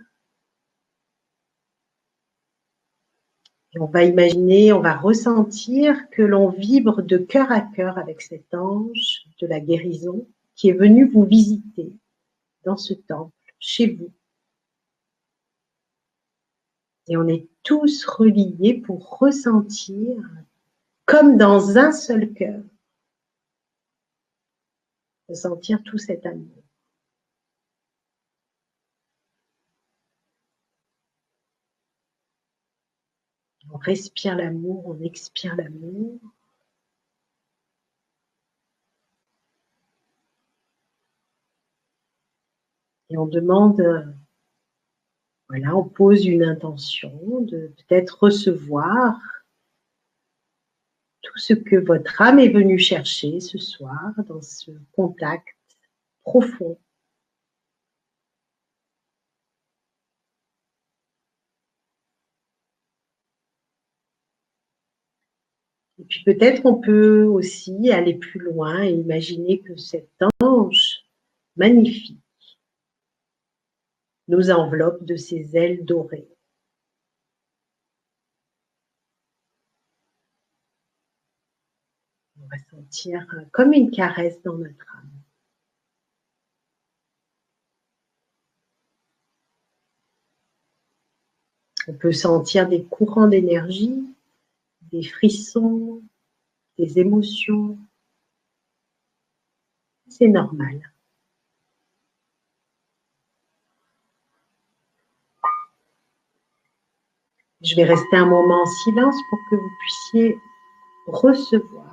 Et on va imaginer, on va ressentir que l'on vibre de cœur à cœur avec cet ange de la guérison qui est venu vous visiter dans ce temple, chez vous. Et on est tous reliés pour ressentir, comme dans un seul cœur, ressentir tout cet amour. On respire l'amour, on expire l'amour. Et on demande, voilà, on pose une intention de peut-être recevoir tout ce que votre âme est venue chercher ce soir dans ce contact profond. Et puis peut-être on peut aussi aller plus loin et imaginer que cet ange magnifique nous enveloppe de ses ailes dorées. On va sentir comme une caresse dans notre âme. On peut sentir des courants d'énergie, des frissons, des émotions. C'est normal. Je vais rester un moment en silence pour que vous puissiez recevoir.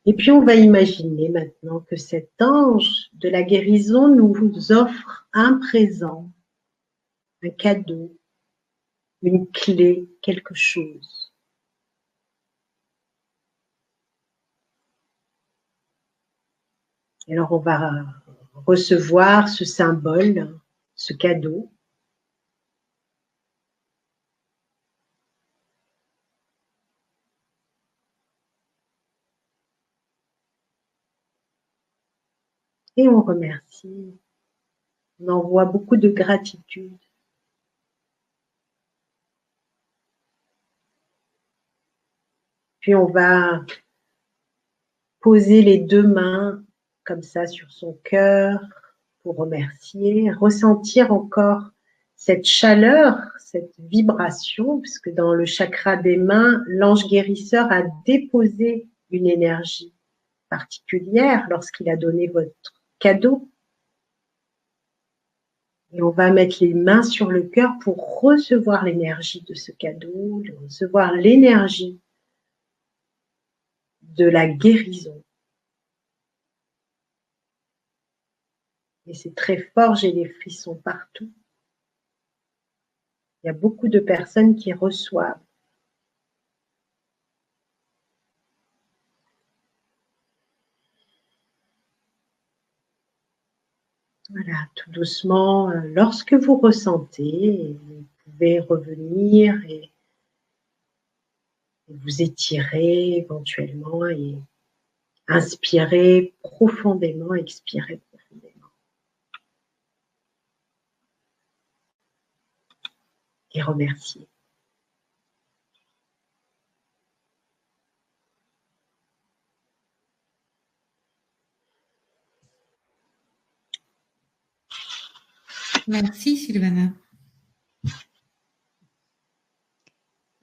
Et puis on va imaginer maintenant que cet ange de la guérison nous offre un présent, un cadeau, une clé, quelque chose. Alors on va recevoir ce symbole, ce cadeau. Et on remercie, on envoie beaucoup de gratitude. Puis on va poser les deux mains comme ça sur son cœur pour remercier, ressentir encore cette chaleur, cette vibration, puisque dans le chakra des mains, l'ange guérisseur a déposé une énergie particulière lorsqu'il a donné votre cadeau. Et on va mettre les mains sur le cœur pour recevoir l'énergie de ce cadeau, recevoir l'énergie de la guérison. Et c'est très fort, j'ai les frissons partout. Il y a beaucoup de personnes qui reçoivent. Voilà, tout doucement, lorsque vous ressentez, vous pouvez revenir et vous étirer éventuellement et inspirer profondément, expirer profondément. Et remercier. Merci Sylvana.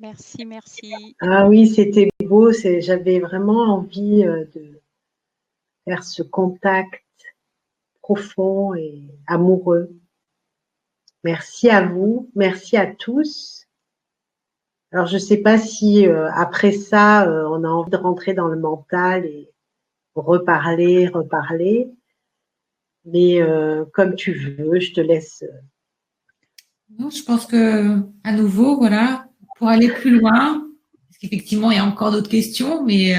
Merci, merci. Ah oui, c'était beau. J'avais vraiment envie de faire ce contact profond et amoureux. Merci à vous, merci à tous. Alors, je ne sais pas si après ça, on a envie de rentrer dans le mental et reparler, mais comme tu veux, je te laisse. Non, je pense que, à nouveau, voilà, pour aller plus loin, parce qu'effectivement, il y a encore d'autres questions, mais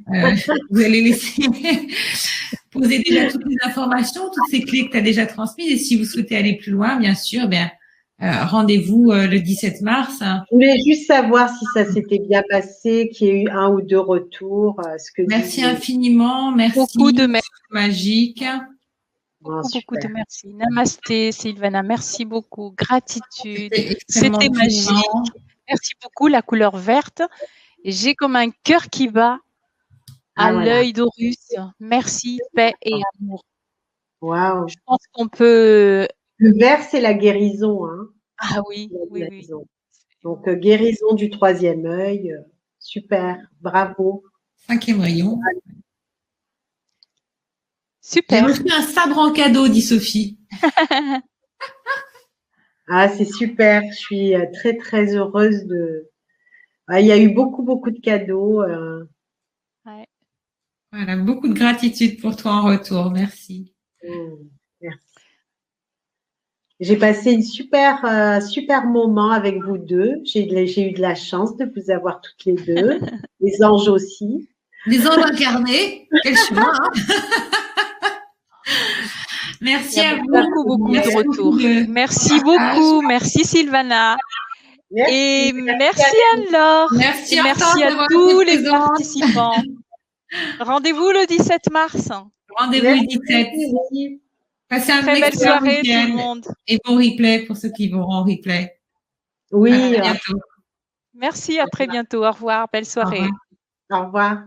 vous allez laisser poser déjà toutes les informations, toutes ces clés que tu as déjà transmises. Et si vous souhaitez aller plus loin, bien sûr, rendez-vous le 17 mars. Je voulais juste savoir si ça s'était bien passé, qu'il y ait eu 1 ou 2 retours. Merci infiniment, merci. Beaucoup de merci. Magique. Beaucoup de merci. Namasté, Sylvana, merci beaucoup. Gratitude. C'était magique. Merci beaucoup, la couleur verte. J'ai comme un cœur qui bat à l'œil d'Horus. Merci, paix et amour. Waouh. Je pense qu'on peut. Le vert, c'est la guérison. Hein. Ah oui, oui. Donc, guérison du 3e œil. Super, bravo. 5e rayon. Super. J'ai reçu un sabre en cadeau, dit Sophie. Ah, c'est super. Je suis très, très heureuse de. Ah, il y a eu beaucoup de cadeaux. Ouais. Voilà, beaucoup de gratitude pour toi en retour. Merci. Merci. J'ai passé une super moment avec vous deux. J'ai eu de la chance de vous avoir toutes les deux. Les anges aussi. Les anges incarnés. Quel chemin, hein. Merci à vous. Beaucoup de retours. Merci beaucoup. Merci Sylvana. Merci. Et merci Anne-Laure. Merci à tous les participants. Rendez-vous le 17 mars. Rendez-vous le 17. Passez un très belle soirée tout le monde. Et bon replay pour ceux qui vont en replay. Oui. À bientôt. Merci, à très bientôt. Au revoir. Belle soirée. Au revoir.